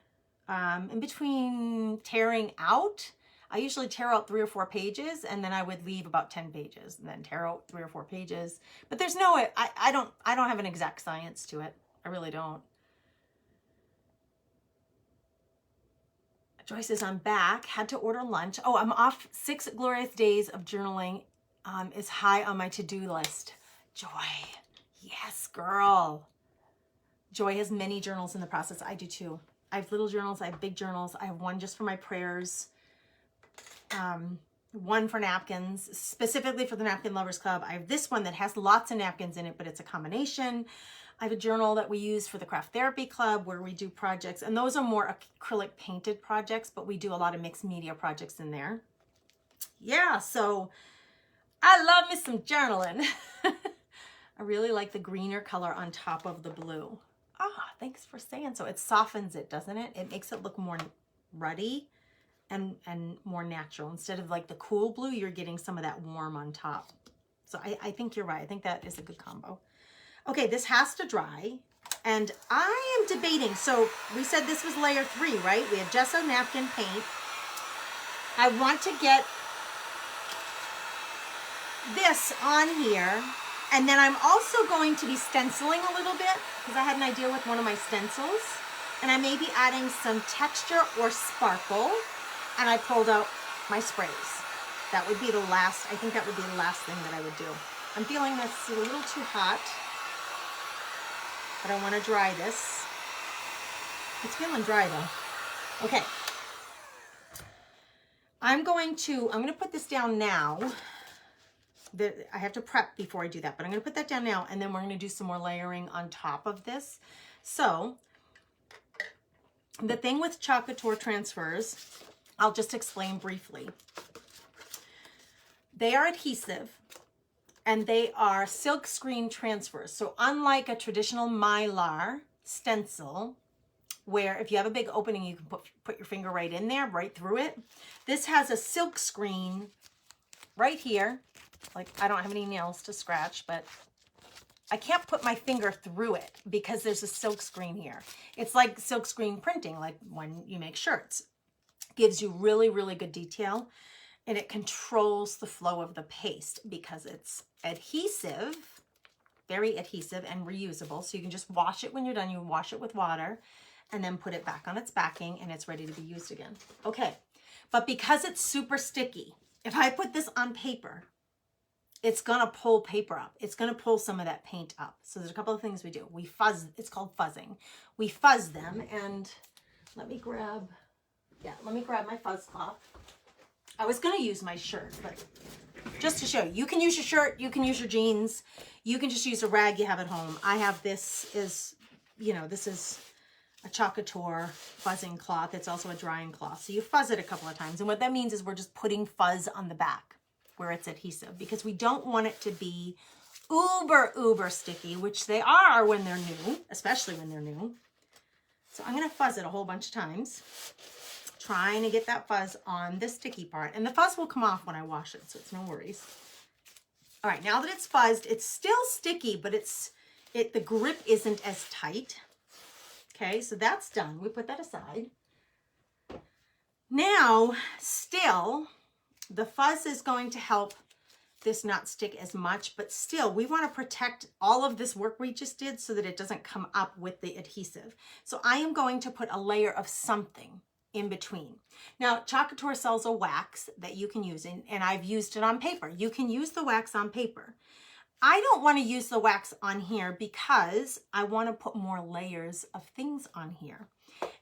In between tearing out, I usually tear out 3 or 4 pages, and then I would leave about 10 pages, and then tear out 3 or 4 pages. But there's no, I don't have an exact science to it. I really don't. Joy says, I'm back, had to order lunch. Oh, I'm off. 6 glorious days of journaling is high on my to-do list. Joy, yes, girl. Joy has many journals in the process. I do too. I have little journals, I have big journals. I have one just for my prayers, one for napkins, specifically for the Napkin Lovers Club. I have this one that has lots of napkins in it, but it's a combination. I have a journal that we use for the Craft Therapy Club where we do projects, and those are more acrylic painted projects, but we do a lot of mixed media projects in there. Yeah, so I love me some journaling. I really like the greener color on top of the blue. Ah, thanks for saying so. It softens it, doesn't it? It makes it look more ruddy and more natural. Instead of like the cool blue, you're getting some of that warm on top. So I think you're right. I think that is a good combo. Okay, this has to dry. And I am debating. So we said this was layer 3, right? We have gesso, napkin, paint. I want to get this on here. And then I'm also going to be stenciling a little bit because I had an idea with one of my stencils. And I may be adding some texture or sparkle. And I pulled out my sprays. That would be the last, I think that would be the last thing that I would do. I'm feeling that's a little too hot, but I want to dry this. It's feeling dry though. Okay. I'm going to put this down now. I have to prep before I do that, but I'm going to put that down now, and then we're going to do some more layering on top of this. So the thing with Chalk Couture transfers, I'll just explain briefly. They are adhesive and they are silk screen transfers. So unlike a traditional Mylar stencil, where if you have a big opening, you can put your finger right in there, right through it. This has a silk screen right here. Like, I don't have any nails to scratch, but I can't put my finger through it because there's a silk screen here. It's like silk screen printing, like when you make shirts. Gives you really, really good detail, and it controls the flow of the paste because it's adhesive, very adhesive and reusable. So you can just wash it when you're done. You wash it with water and then put it back on its backing and it's ready to be used again. Okay, but because it's super sticky, if I put this on paper, it's gonna pull paper up. It's gonna pull some of that paint up. So there's a couple of things we do. We fuzz, it's called fuzzing. We fuzz them, and let me grab my fuzz cloth. I was gonna use my shirt, but just to show you, you can use your shirt, you can use your jeans, you can just use a rag you have at home. I have this is, this is a Chalk Couture fuzzing cloth. It's also a drying cloth. So you fuzz it a couple of times. And what that means is we're just putting fuzz on the back where it's adhesive, because we don't want it to be uber sticky, which they are when they're new, especially when they're new. So I'm gonna fuzz it a whole bunch of times, trying to get that fuzz on the sticky part. And the fuzz will come off when I wash it, so it's no worries. All right, now that it's fuzzed, it's still sticky, but the grip isn't as tight. Okay, so that's done. We put that aside. Now, still, the fuzz is going to help this not stick as much, but still, we want to protect all of this work we just did so that it doesn't come up with the adhesive. So I am going to put a layer of something in between. Now, Chalk Couture sells a wax that you can use, and I've used it on paper. You can use the wax on paper. I don't want to use the wax on here because I want to put more layers of things on here.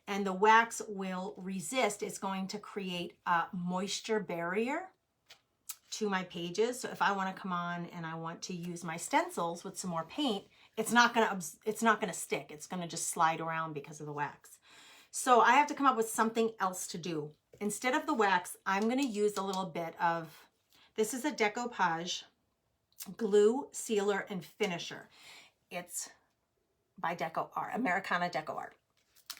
And the wax will resist. It's going to create a moisture barrier to my pages. So if I want to come on and I want to use my stencils with some more paint, it's not going to stick. It's going to just slide around because of the wax. So I have to come up with something else to do. Instead of the wax, I'm going to use a little bit of, this is a Decoupage glue, sealer, and finisher. It's by Deco Art, Americana Deco Art.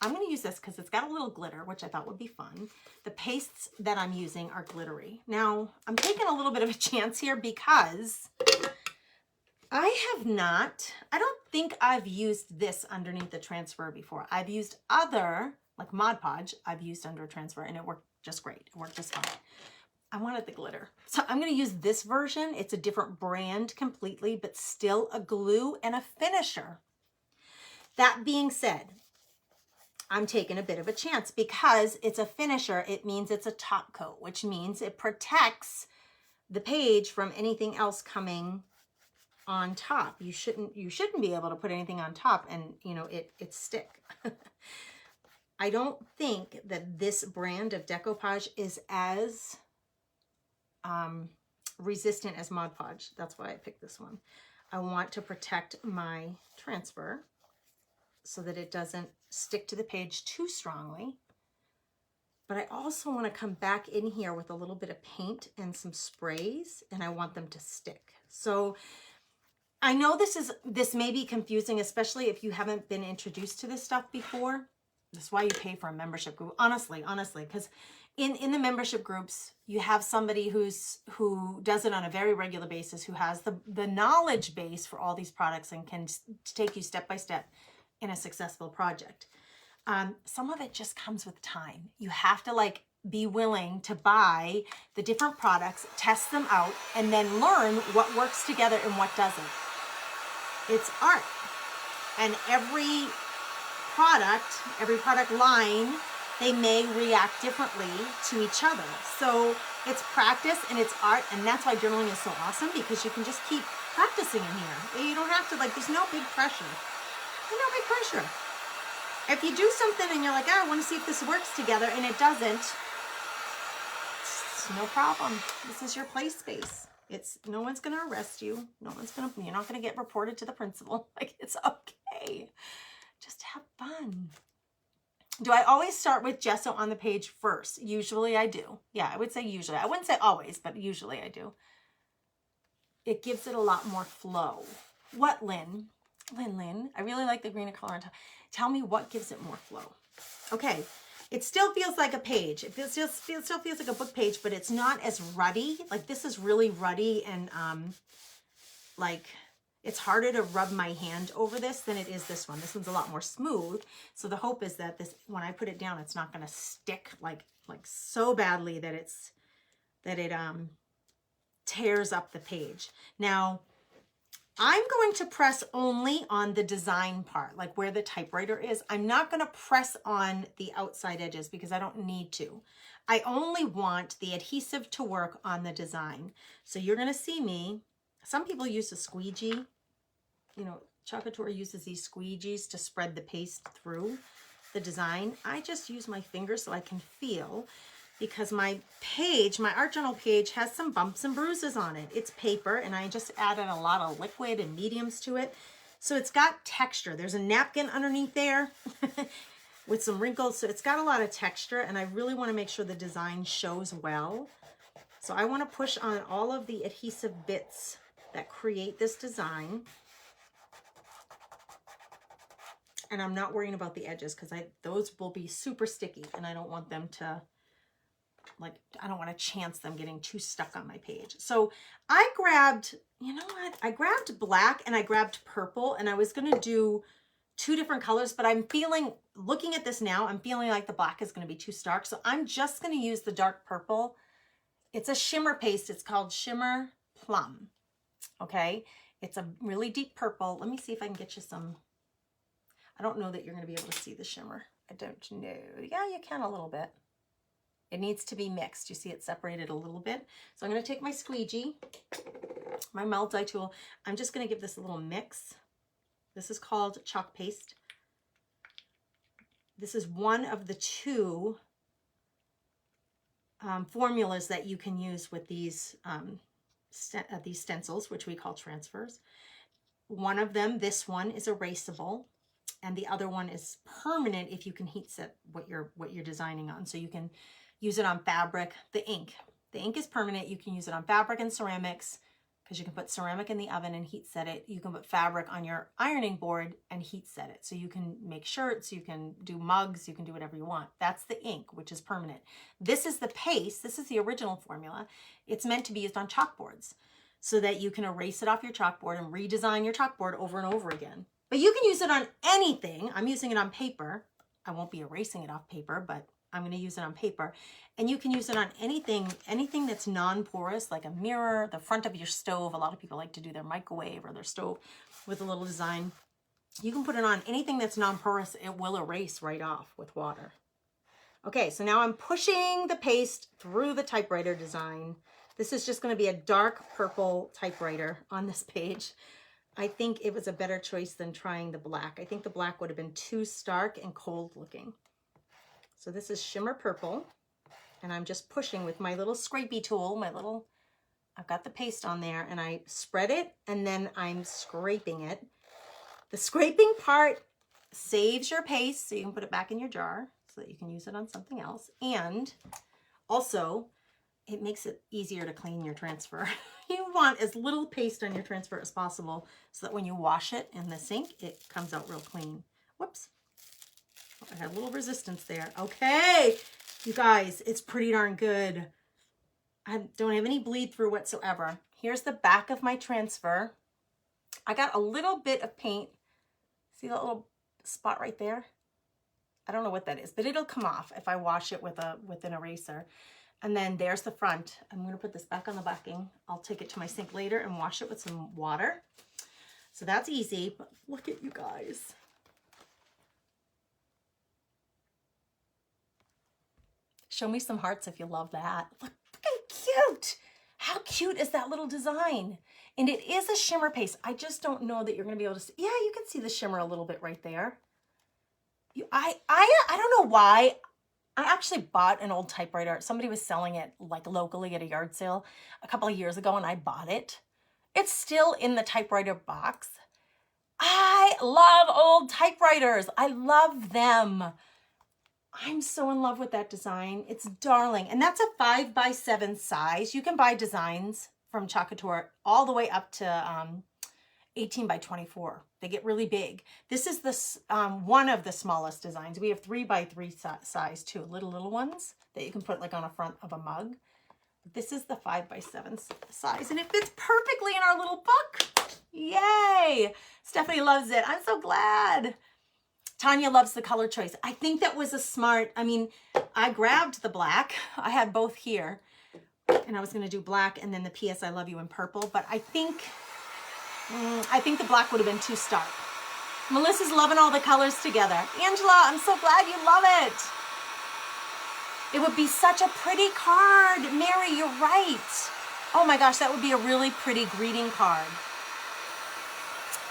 I'm going to use this because it's got a little glitter, which I thought would be fun. The pastes that I'm using are glittery. Now, I'm taking a little bit of a chance here because I don't think I've used this underneath the transfer before. I've used other, like Mod Podge, I've used under a transfer, and it worked just great. It worked just fine. I wanted the glitter. So I'm going to use this version. It's a different brand completely, but still a glue and a finisher. That being said, I'm taking a bit of a chance because it's a finisher. It means it's a top coat, which means it protects the page from anything else coming on top. You shouldn't be able to put anything on top and, it stick. I don't think that this brand of Decoupage is as resistant as Mod Podge. That's why I picked this one. I want to protect my transfer so that it doesn't stick to the page too strongly. But I also want to come back in here with a little bit of paint and some sprays, and I want them to stick. So I know this may be confusing, especially if you haven't been introduced to this stuff before. That's why you pay for a membership group, honestly, because in the membership groups, you have somebody who does it on a very regular basis, who has the knowledge base for all these products and can take you step by step in a successful project. Some of it just comes with time. You have to like be willing to buy the different products, test them out, and then learn what works together and what doesn't. It's art. And every product line, they may react differently to each other. So it's practice and it's art, and that's why journaling is so awesome, because you can just keep practicing in here. You don't have to, like, there's no big pressure. There's no big pressure. If you do something and you're like, oh, I want to see if this works together, and it doesn't, it's no problem. This is your play space. No one's going to arrest you. You're not going to get reported to the principal. Like, it's okay. Just have fun. Do I always start with gesso on the page first? Usually I do. Yeah, I would say usually. I wouldn't say always, but usually I do. It gives it a lot more flow. What, Lynn? Lynn, I really like the greener color on top. Tell me what gives it more flow. Okay, it still feels like a page. It still feels like a book page, but it's not as ruddy. Like, this is really ruddy, and like, it's harder to rub my hand over this than it is this one. This one's a lot more smooth. So the hope is that this, when I put it down, it's not going to stick like so badly that it tears up the page. Now, I'm going to press only on the design part, like where the typewriter is. I'm not going to press on the outside edges because I don't need to. I only want the adhesive to work on the design. So you're going to see me. Some people use a squeegee. You know, Chalk Couture uses these squeegees to spread the paste through the design. I just use my fingers so I can feel, because my page, my art journal page, has some bumps and bruises on it. It's paper, and I just added a lot of liquid and mediums to it. So it's got texture. There's a napkin underneath there with some wrinkles. So it's got a lot of texture, and I really want to make sure the design shows well. So I want to push on all of the adhesive bits that create this design. And I'm not worrying about the edges, because those will be super sticky, and I don't want them to, like, I don't want to chance them getting too stuck on my page. So I grabbed, you know what? I grabbed black and I grabbed purple, and I was going to do two different colors, but I'm feeling, looking at this now, I'm feeling like the black is going to be too stark. So I'm just going to use the dark purple. It's a shimmer paste. It's called Shimmer Plum. Okay. It's a really deep purple. Let me see if I can get you some. I don't know that you're going to be able to see the shimmer. I don't know. Yeah, you can a little bit. It needs to be mixed. You see it separated a little bit. So I'm going to take my squeegee, my multi tool. I'm just going to give this a little mix. This is called chalk paste. This is one of the two formulas that you can use with these stencils, which we call transfers. One of them, this one, is erasable, and the other one is permanent if you can heat set what you're designing on. So you can use it on fabric. The ink is permanent. You can use it on fabric and ceramics, because you can put ceramic in the oven and heat set it. You can put fabric on your ironing board and heat set it. So you can make shirts, you can do mugs, you can do whatever you want. That's the ink, which is permanent. This is the paste. This is the original formula. It's meant to be used on chalkboards so that you can erase it off your chalkboard and redesign your chalkboard over and over again. But you can use it on anything. I'm using it on paper. I won't be erasing it off paper, but I'm going to use it on paper. And you can use it on anything that's non-porous, like a mirror, the front of your stove. A lot of people like to do their microwave or their stove with a little design. You can put it on anything that's non-porous. It will erase right off with water. Okay, so now I'm pushing the paste through the typewriter design. This is just going to be a dark purple typewriter on this page. I think it was a better choice than trying the black. I think the black would have been too stark and cold looking. So this is Shimmer Purple, and I'm just pushing with my little scrapey tool, my little I've got the paste on there and I spread it and then I'm scraping it. The scraping part saves your paste so you can put it back in your jar so that you can use it on something else. And also, it makes it easier to clean your transfer. You want as little paste on your transfer as possible so that when you wash it in the sink, it comes out real clean. Whoops. I had a little resistance there. Okay, you guys, it's pretty darn good. I don't have any bleed through whatsoever. Here's the back of my transfer. I got a little bit of paint. See that little spot right there? I don't know what that is, but it'll come off if I wash it with an eraser. And then there's the front. I'm going to put this back on the backing. I'll take it to my sink later and wash it with some water. So that's easy, but look at you guys. Show me some hearts if you love that. Look how cute. How cute is that little design? And it is a shimmer paste. I just don't know that you're going to be able to see. Yeah, you can see the shimmer a little bit right there. I don't know why. I actually bought an old typewriter. Somebody was selling it like locally at a yard sale a couple of years ago and I bought it. It's still in the typewriter box. I love old typewriters. I love them. I'm so in love with that design. It's darling. And that's a 5x7 size. You can buy designs from Chalk Couture all the way up to 18x24. They get really big. This is one of the smallest designs. We have 3x3 size too, little ones that you can put like on a front of a mug. This is the 5x7 size and it fits perfectly in our little book. Yay! Stephanie loves it. I'm so glad. Tanya loves the color choice. I think that was a smart, I mean, I grabbed the black. I had both here and I was going to do black and then the PS I Love You in purple, but I think the black would have been too stark. Melissa's loving all the colors together. Angela, I'm so glad you love it. It would be such a pretty card. Mary, you're right. Oh my gosh, that would be a really pretty greeting card.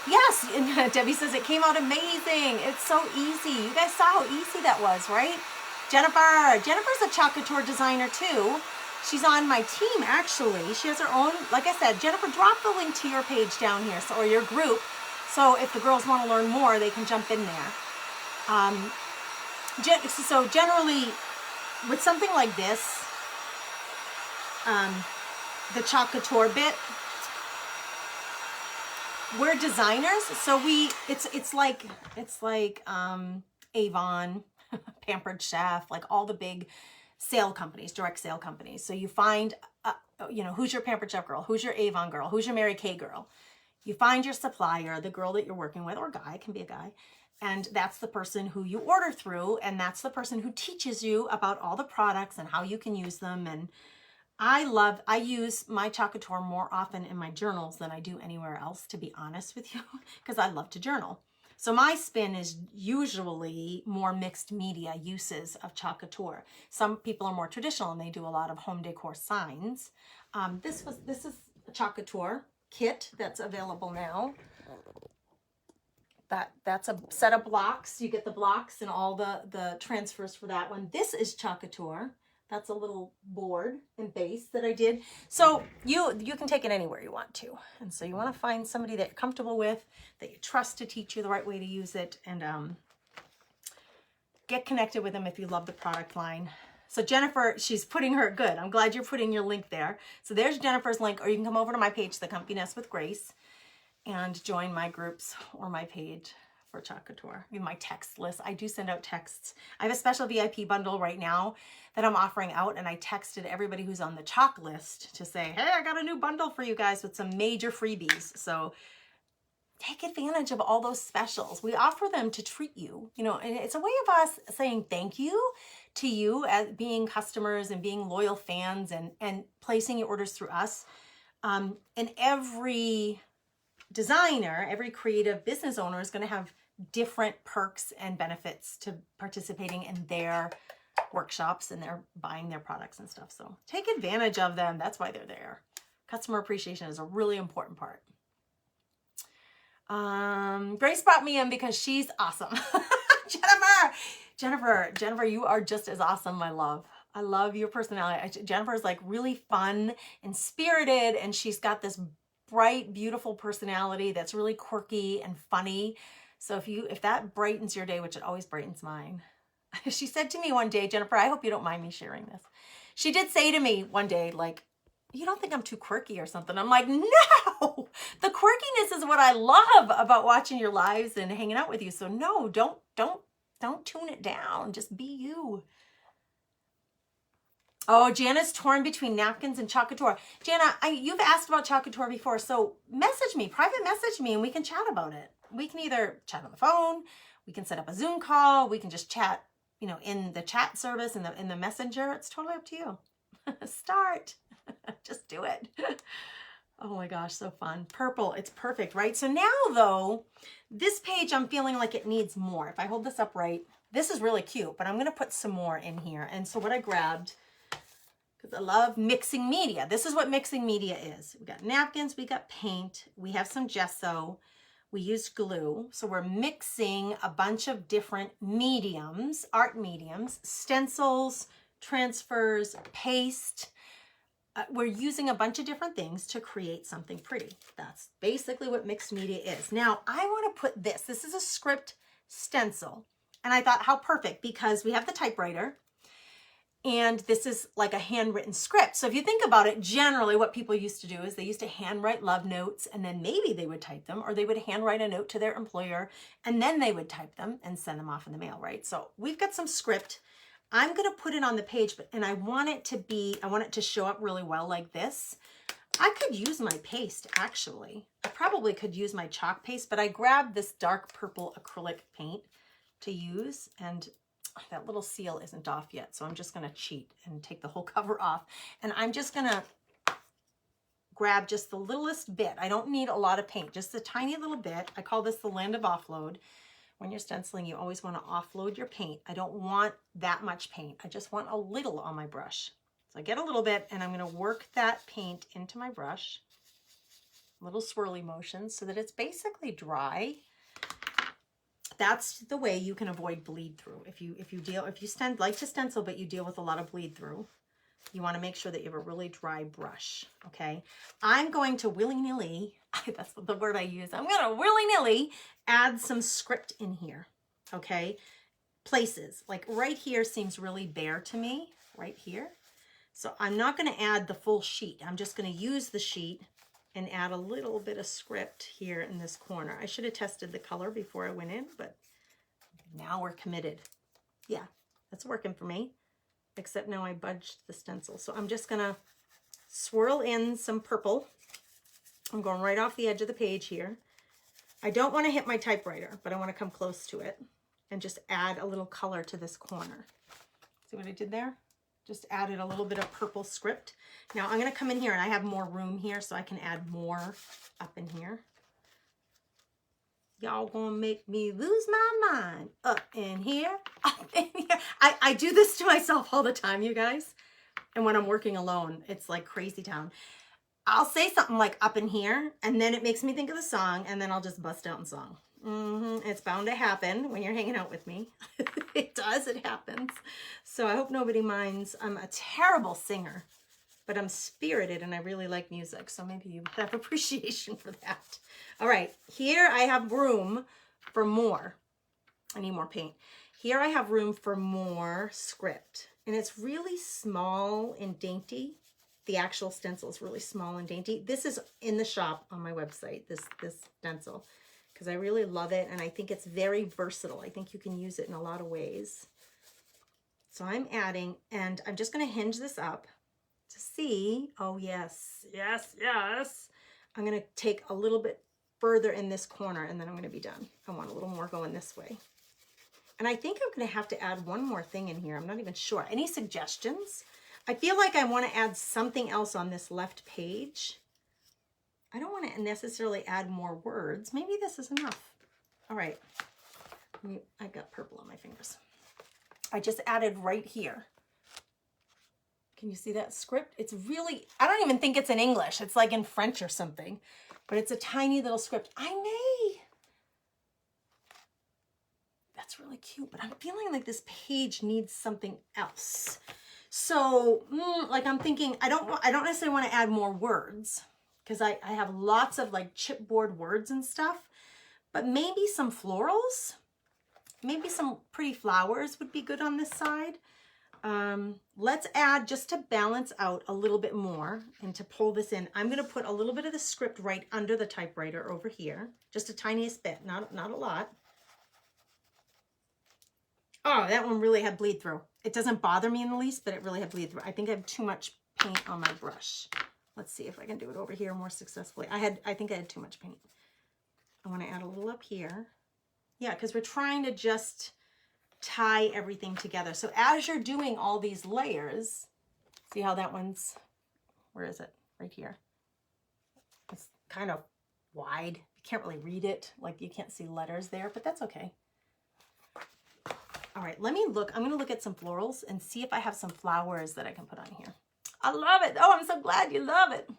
Yes, and Debbie says it came out amazing. It's so easy. You guys saw how easy that was, right? Jennifer's a Chalk Couture designer too. She's on my team, actually. She has her own, like I said, Jennifer, drop the link to your page down here, or your group, so if the girls want to learn more, they can jump in there. So generally, with something like this, the Chalk Couture bit, we're designers, so it's like Avon, Pampered Chef, like all the big sale companies, direct sale companies. So you find, who's your Pampered Chef girl? Who's your Avon girl? Who's your Mary Kay girl? You find your supplier, the girl that you're working with, or guy, it can be a guy, and that's the person who you order through, and that's the person who teaches you about all the products and how you can use them. And I use my Chalk Couture more often in my journals than I do anywhere else, to be honest with you, because I love to journal. So my spin is usually more mixed media uses of Chalk Couture. Some people are more traditional and they do a lot of home decor signs. This is a Chalk Couture kit that's available now. That's a set of blocks. You get the blocks and all the transfers for that one. This is Chalk Couture. That's a little board and base that I did. So you can take it anywhere you want to. And so you want to find somebody that you're comfortable with, that you trust to teach you the right way to use it, and get connected with them if you love the product line. So Jennifer, she's putting her, good. I'm glad you're putting your link there. So there's Jennifer's link, or you can come over to my page, The Comfy Nest with Grace, and join my groups or my page for Chalk Couture. My text list. I do send out texts. I have a special VIP bundle right now that I'm offering out, and I texted everybody who's on the Chalk list to say, hey, I got a new bundle for you guys with some major freebies. So take advantage of all those specials. We offer them to treat you, and it's a way of us saying thank you to you as being customers and being loyal fans and placing your orders through us. And every designer, every creative business owner is going to have different perks and benefits to participating in their workshops and they're buying their products and stuff. So take advantage of them. That's why they're there. Customer appreciation is a really important part. Grace brought me in because she's awesome. Jennifer, you are just as awesome, my love. I love your personality. Jennifer's like really fun and spirited, and she's got this bright, beautiful personality that's really quirky and funny. So if that brightens your day, which it always brightens mine. She said to me one day, Jennifer, I hope you don't mind me sharing this. She did say to me one day, like, you don't think I'm too quirky or something? I'm like, no, the quirkiness is what I love about watching your lives and hanging out with you. So no, don't tune it down. Just be you. Oh, Jana's torn between napkins and Chalk Couture. Jana, you've asked about Chalk Couture before, so message me, private message me, and we can chat about it. We can either chat on the phone, we can set up a Zoom call, we can just chat, you know, in the chat service, in the messenger. It's totally up to you. Start. Just do it. Oh my gosh, so fun. Purple, it's perfect, right? So now though, this page I'm feeling like it needs more. If I hold this up right, this is really cute, but I'm gonna put some more in here. And so what I grabbed, because I love mixing media. This is what mixing media is. We got napkins, we got paint, we have some gesso, we used glue. So we're mixing a bunch of different mediums, art mediums, stencils, transfers, paste. We're using a bunch of different things to create something pretty. That's basically what mixed media is. Now I want to put this. This is a script stencil. And I thought how perfect, because we have the typewriter and this is like a handwritten script. So if you think about it, generally what people used to do is they used to handwrite love notes and then maybe they would type them, or they would handwrite a note to their employer and then they would type them and send them off in the mail, right? So we've got some script. I'm going to put it on the page, and I want it to show up really well like this. I could use my paste, actually. I probably could use my chalk paste, but I grabbed this dark purple acrylic paint to use, and that little seal isn't off yet, so I'm just going to cheat and take the whole cover off. And I'm just going to grab just the littlest bit. I don't need a lot of paint, just a tiny little bit. I call this the land of offload. When you're stenciling, you always want to offload your paint. I don't want that much paint. I just want a little on my brush. So I get a little bit and I'm going to work that paint into my brush. Little swirly motions so that it's basically dry. That's the way you can avoid bleed through. If you like to stencil but you deal with a lot of bleed through, you want to make sure that you have a really dry brush, okay? I'm going to willy-nilly, that's the word I use, I'm going to willy-nilly add some script in here, okay? Places, like right here seems really bare to me, right here. So I'm not going to add the full sheet. I'm just going to use the sheet and add a little bit of script here in this corner. I should have tested the color before I went in, but now we're committed. Yeah, that's working for me. Except now I budged the stencil. So I'm just gonna swirl in some purple. I'm going right off the edge of the page here. I don't want to hit my typewriter, but I want to come close to it and just add a little color to this corner. See what I did there? Just added a little bit of purple script. Now I'm gonna come in here and I have more room here so I can add more up in here. Y'all gonna make me lose my mind up in here. I do this to myself all the time, you guys. And when I'm working alone, it's like crazy town. I'll say something like up in here, and then it makes me think of the song, and then I'll just bust out in song. It's bound to happen when you're hanging out with me. It does, it happens. So I hope nobody minds. I'm a terrible singer, but I'm spirited and I really like music. So maybe you have appreciation for that. All right, here I have room for more. I need more paint. Here I have room for more script, and it's really small and dainty. The actual stencil is really small and dainty. This is in the shop on my website, this stencil, because I really love it and I think it's very versatile. I think you can use it in a lot of ways. So I'm adding, and I'm just going to hinge this up to see. Oh yes, yes, yes. I'm going to take a little bit further in this corner and then I'm going to be done. I want a little more going this way. And I think I'm going to have to add one more thing in here. I'm not even sure. Any suggestions? I feel like I want to add something else on this left page. I don't want to necessarily add more words. Maybe this is enough. All right. I got purple on my fingers. I just added right here. Can you see that script? It's really, I don't even think it's in English. It's like in French or something, but it's a tiny little script. That's really cute, but I'm feeling like this page needs something else. So like I'm thinking, I don't necessarily want to add more words because I have lots of like chipboard words and stuff, but maybe some florals, maybe some pretty flowers would be good on this side. Let's add, just to balance out a little bit more and to pull this in, I'm going to put a little bit of the script right under the typewriter over here, just a tiniest bit, not a lot. Oh, that one really had bleed through. It doesn't bother me in the least, but it really had bleed through. I think I have too much paint on my brush. Let's see if I can do it over here more successfully. I think I had too much paint. I want to add a little up here. Yeah, because we're trying to just tie everything together. So as you're doing all these layers, see how that one's, where is it? Right here. It's kind of wide. You can't really read it. Like you can't see letters there, but that's okay. All right, let me look. I'm going to look at some florals and see if I have some flowers that I can put on here. I love it. Oh, I'm so glad you love it.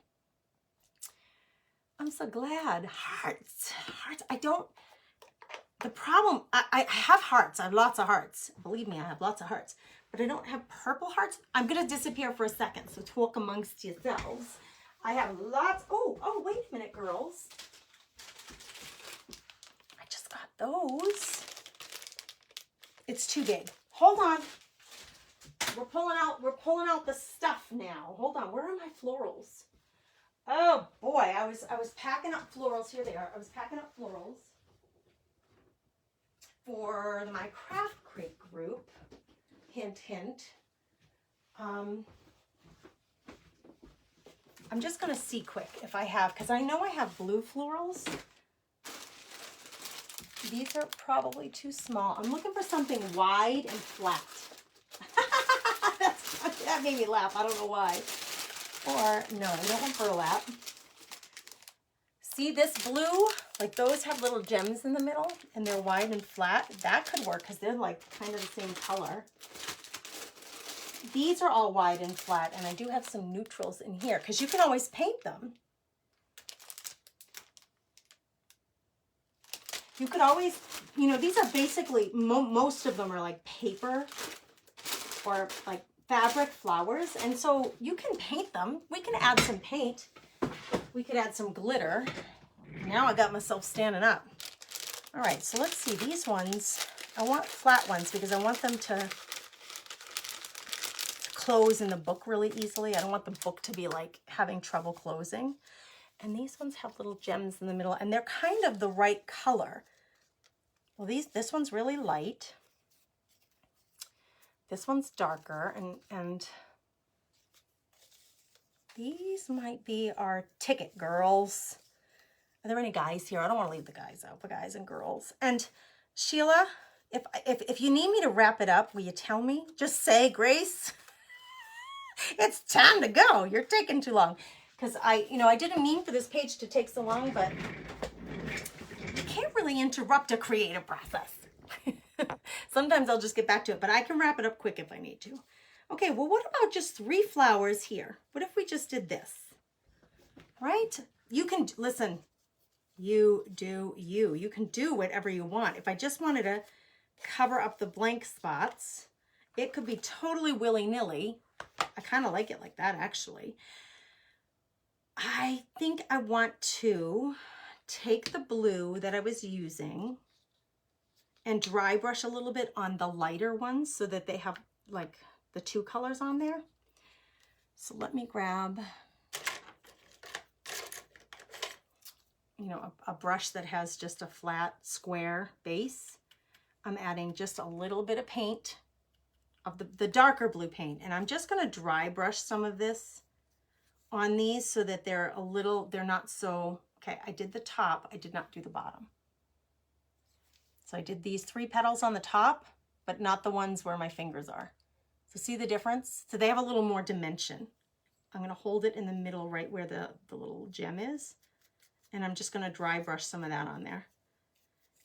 I'm so glad. Hearts. Hearts. The problem, I have hearts. I have lots of hearts. Believe me, I have lots of hearts. But I don't have purple hearts. I'm going to disappear for a second, so talk amongst yourselves. I have lots. Oh, wait a minute, girls. I just got those. It's too big. Hold on. We're pulling out the stuff now. Hold on. Where are my florals? Oh boy, I was packing up florals. Here they are. I was packing up florals for my craft crate group. Hint, hint. I'm just gonna see quick if I have, because I know I have blue florals. These are probably too small. I'm looking for something wide and flat. That made me laugh. I don't know why. Or, no, I don't want burlap. See this blue? Like those have little gems in the middle and they're wide and flat. That could work because they're like kind of the same color. These are all wide and flat, and I do have some neutrals in here because you can always paint them. You could always, you know, these are basically, most of them are like paper or like fabric flowers. And so you can paint them. We can add some paint. We could add some glitter. Now I got myself standing up. All right, so let's see these ones. I want flat ones because I want them to close in the book really easily. I don't want the book to be like having trouble closing. And these ones have little gems in the middle, and they're kind of the right color. Well, this one's really light. This one's darker, and these might be our ticket girls. Are there any guys here? I don't want to leave the guys out, the guys and girls. And Sheila, if you need me to wrap it up, will you tell me? Just say, Grace, it's time to go. You're taking too long. Because I didn't mean for this page to take so long, but you can't really interrupt a creative process. Sometimes I'll just get back to it, but I can wrap it up quick if I need to. Okay, well, what about just 3 flowers here? What if we just did this? Right? You can, listen, you do you. You can do whatever you want. If I just wanted to cover up the blank spots, it could be totally willy-nilly. I kind of like it like that, actually. I think I want to take the blue that I was using and dry brush a little bit on the lighter ones so that they have like the 2 colors on there. So let me grab, a brush that has just a flat square base. I'm adding just a little bit of paint, of the darker blue paint, and I'm just going to dry brush some of this on these so that they're not so, okay, I did the top, I did not do the bottom. So I did these 3 petals on the top, but not the ones where my fingers are. So see the difference? So they have a little more dimension. I'm gonna hold it in the middle right where the little gem is, and I'm just gonna dry brush some of that on there.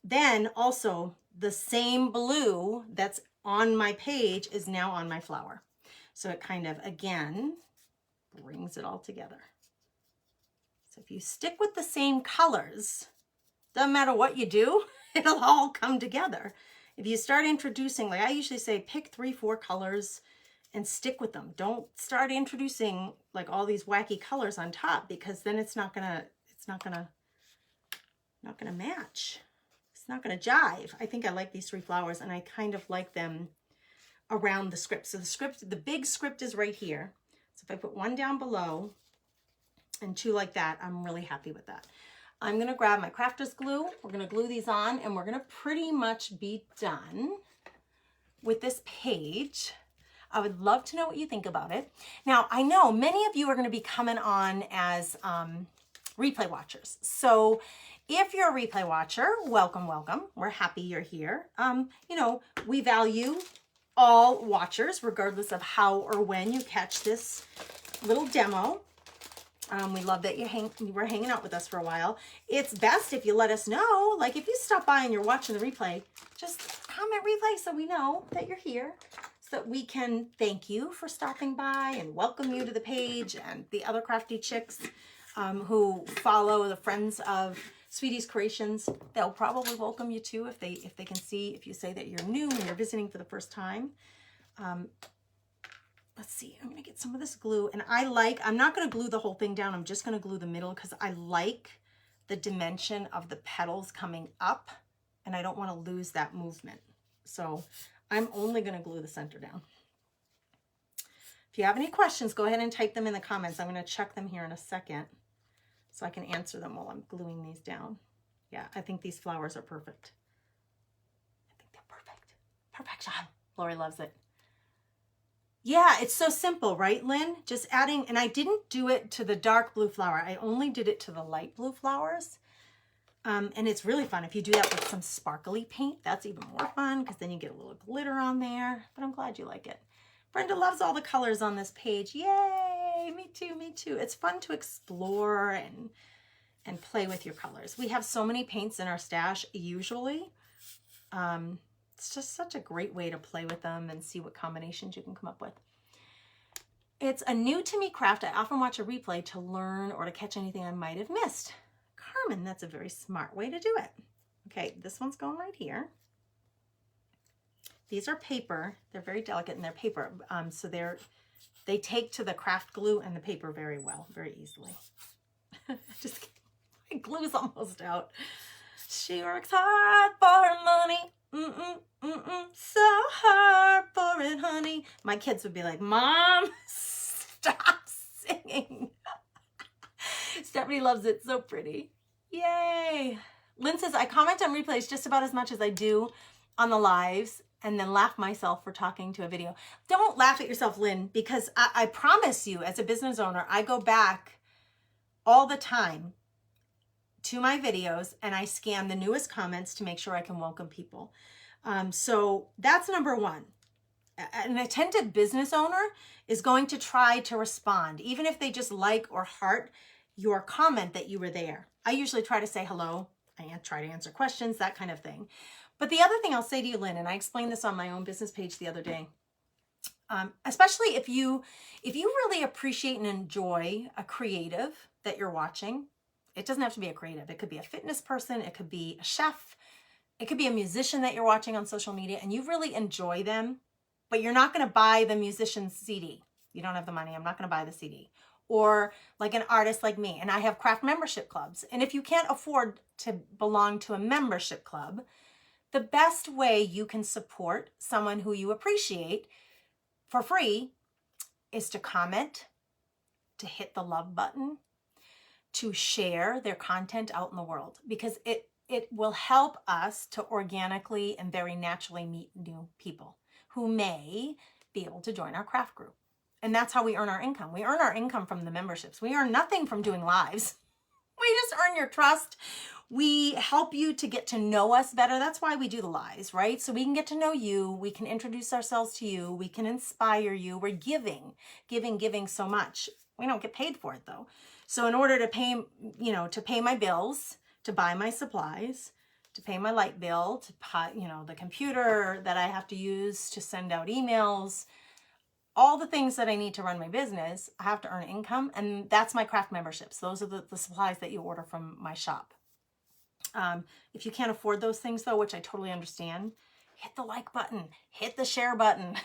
Then also the same blue that's on my page is now on my flower. So it kind of, again, brings it all together. So if you stick with the same colors, doesn't matter what you do, it'll all come together. If you start introducing, like I usually say, pick 3, 4 colors and stick with them. Don't start introducing like all these wacky colors on top, because then it's not gonna match. It's not gonna jive. I think I like these 3 flowers, and I kind of like them around the script. So the big script is right here. So if I put 1 down below and 2 like that, I'm really happy with that. I'm gonna grab my crafter's glue. We're gonna glue these on, and we're gonna pretty much be done with this page. I would love to know what you think about it. Now, I know many of you are gonna be coming on as replay watchers. So if you're a replay watcher, welcome, welcome. We're happy you're here. You know, we value all watchers, regardless of how or when you catch this little demo. We love that you were hanging out with us for a while. It's best if you let us know, like if you stop by and you're watching the replay, just comment replay so we know that you're here, so that we can thank you for stopping by and welcome you to the page, and the other crafty chicks who follow the friends of Sweetie's Creations. They'll probably welcome you too if they can see, if you say that you're new and you're visiting for the first time. Let's see, I'm gonna get some of this glue, and I'm not gonna glue the whole thing down, I'm just gonna glue the middle, because I like the dimension of the petals coming up, and I don't wanna lose that movement. So I'm only gonna glue the center down. If you have any questions, go ahead and type them in the comments. I'm gonna check them here in a second so I can answer them while I'm gluing these down. Yeah, I think these flowers are perfect. I think they're perfect. Perfection. Lori loves it. Yeah, it's so simple, right, Lynn? Just adding, and I didn't do it to the dark blue flower. I only did it to the light blue flowers. And it's really fun. If you do that with some sparkly paint, that's even more fun, because then you get a little glitter on there. But I'm glad you like it. Brenda loves all the colors on this page. Yay, me too, me too. It's fun to explore and play with your colors. We have so many paints in our stash usually. It's just such a great way to play with them and see what combinations you can come up with. It's a new to me craft. I often watch a replay to learn or to catch anything I might have missed. Carmen, that's a very smart way to do it. Okay, this one's going right here. These are paper. They're very delicate and they're paper. So they take to the craft glue and the paper very well, very easily. Just my glue's almost out. She works hard for her money. So hard for it, honey. My kids would be like, Mom, stop singing. Stephanie loves it. So pretty. Yay. Lynn says, I comment on replays just about as much as I do on the lives, and then laugh myself for talking to a video. Don't laugh at yourself, Lynn, because I promise you, as a business owner, I go back all the time to my videos and I scan the newest comments to make sure I can welcome people. So that's number one. An attentive business owner is going to try to respond, even if they just like or heart your comment that you were there. I usually try to say hello. I try to answer questions, that kind of thing. But the other thing I'll say to you, Lynn, and I explained this on my own business page the other day, especially if you really appreciate and enjoy a creative that you're watching. It doesn't have to be a creative. It could be a fitness person. It could be a chef. It could be a musician that you're watching on social media and you really enjoy them, but you're not going to buy the musician's CD. You don't have the money. I'm not going to buy the CD. Or like an artist like me, and I have craft membership clubs. And if you can't afford to belong to a membership club, the best way you can support someone who you appreciate for free is to comment, to hit the love button, to share their content out in the world, because it will help us to organically and very naturally meet new people who may be able to join our craft group. And that's how we earn our income. We earn our income from the memberships. We earn nothing from doing lives. We just earn your trust. We help you to get to know us better. That's why we do the lives, right? So we can get to know you. We can introduce ourselves to you. We can inspire you. We're giving so much. We don't get paid for it though. So in order to pay, to pay my bills, to buy my supplies, to pay my light bill, to the computer that I have to use to send out emails, all the things that I need to run my business, I have to earn income, and that's my craft memberships. Those are the supplies that you order from my shop. If you can't afford those things though, which I totally understand, hit the like button, hit the share button.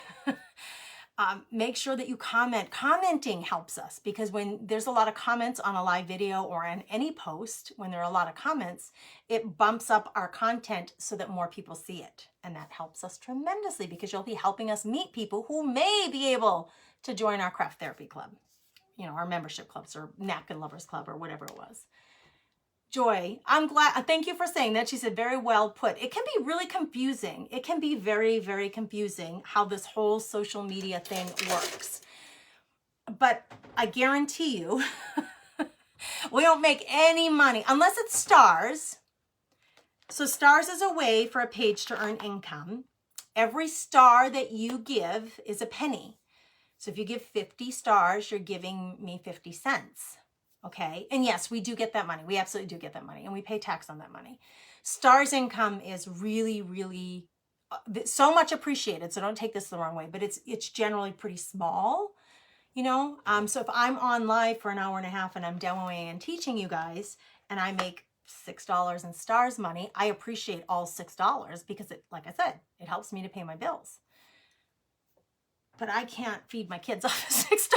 Make sure that you comment. Commenting helps us because when there's a lot of comments on a live video or on any post, when there are a lot of comments, it bumps up our content so that more people see it. And that helps us tremendously because you'll be helping us meet people who may be able to join our craft therapy club, you know, our membership clubs or napkin lovers club or whatever it was. Joy, I'm glad. Thank you for saying that. She said, very well put. It can be really confusing. It can be very, very confusing how this whole social media thing works. But I guarantee you, we don't make any money unless it's stars. So stars is a way for a page to earn income. Every star that you give is a penny. So if you give 50 stars, you're giving me 50 cents. Okay. And yes, we do get that money. We absolutely do get that money and we pay tax on that money. Stars income is really, really so much appreciated. So don't take this the wrong way, but it's generally pretty small, you know? So if I'm on live for an hour and a half and I'm demoing and teaching you guys and I make $6 in stars money, I appreciate all $6 because it, like I said, it helps me to pay my bills. But I can't feed my kids off of $6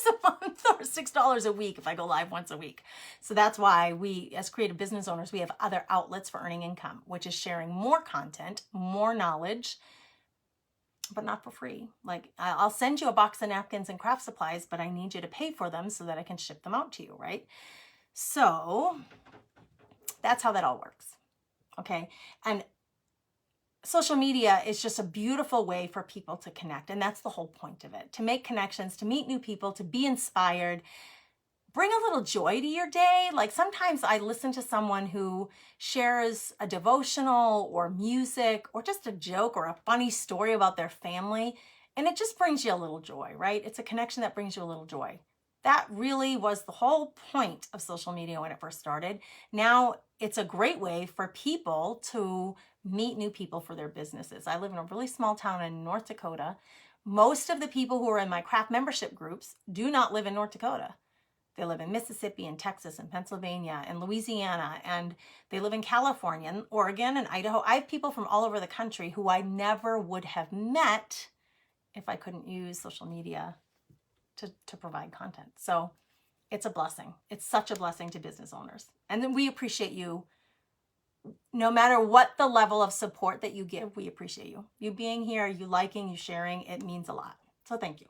a month or $6 a week if I go live once a week. So that's why we, as creative business owners, we have other outlets for earning income, which is sharing more content, more knowledge, but not for free. Like I'll send you a box of napkins and craft supplies, but I need you to pay for them so that I can ship them out to you, right? So that's how that all works. Okay. And social media is just a beautiful way for people to connect. And that's the whole point of it, to make connections, to meet new people, to be inspired, bring a little joy to your day. Like sometimes I listen to someone who shares a devotional or music or just a joke or a funny story about their family. And it just brings you a little joy, right? It's a connection that brings you a little joy. That really was the whole point of social media when it first started. Now it's a great way for people to meet new people for their businesses. I live in a really small town in North Dakota. Most of the people who are in my craft membership groups do not live in North Dakota. They live in Mississippi and Texas and Pennsylvania and Louisiana, and they live in California and Oregon and Idaho. I have people from all over the country who I never would have met if I couldn't use social media to provide content. So it's a blessing. It's such a blessing to business owners. And then we appreciate you. No matter what the level of support that you give, we appreciate you. You being here, you liking, you sharing, it means a lot. So thank you.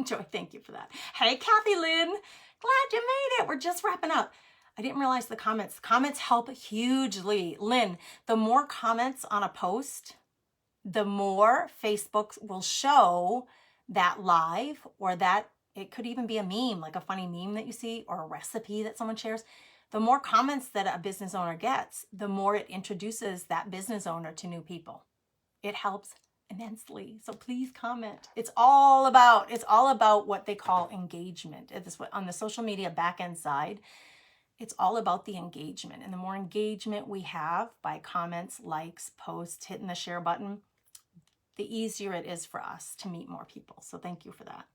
Joy, thank you for that. Hey, Kathy Lynn, glad you made it. We're just wrapping up. I didn't realize the comments. Comments help hugely. Lynn, the more comments on a post, the more Facebook will show that live, or that it could even be a meme, like a funny meme that you see or a recipe that someone shares. The more comments that a business owner gets, the more it introduces that business owner to new people. It helps immensely. So please comment. It's all about what they call engagement. It's what, on the social media back-end side, it's all about the engagement. And the more engagement we have by comments, likes, posts, hitting the share button, the easier it is for us to meet more people. So thank you for that.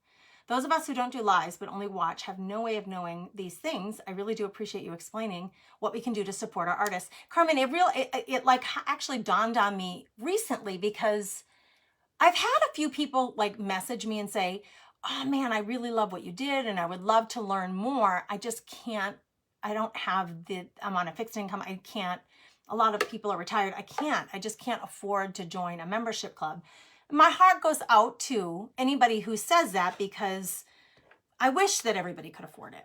Those of us who don't do lives but only watch have no way of knowing these things. I really do appreciate you explaining what we can do to support our artists. Carmen, it like actually dawned on me recently because I've had a few people like message me and say, oh man, I really love what you did and I would love to learn more. I just can't, I don't have I'm on a fixed income. I can't. A lot of people are retired. I just can't afford to join a membership club. My heart goes out to anybody who says that because I wish that everybody could afford it.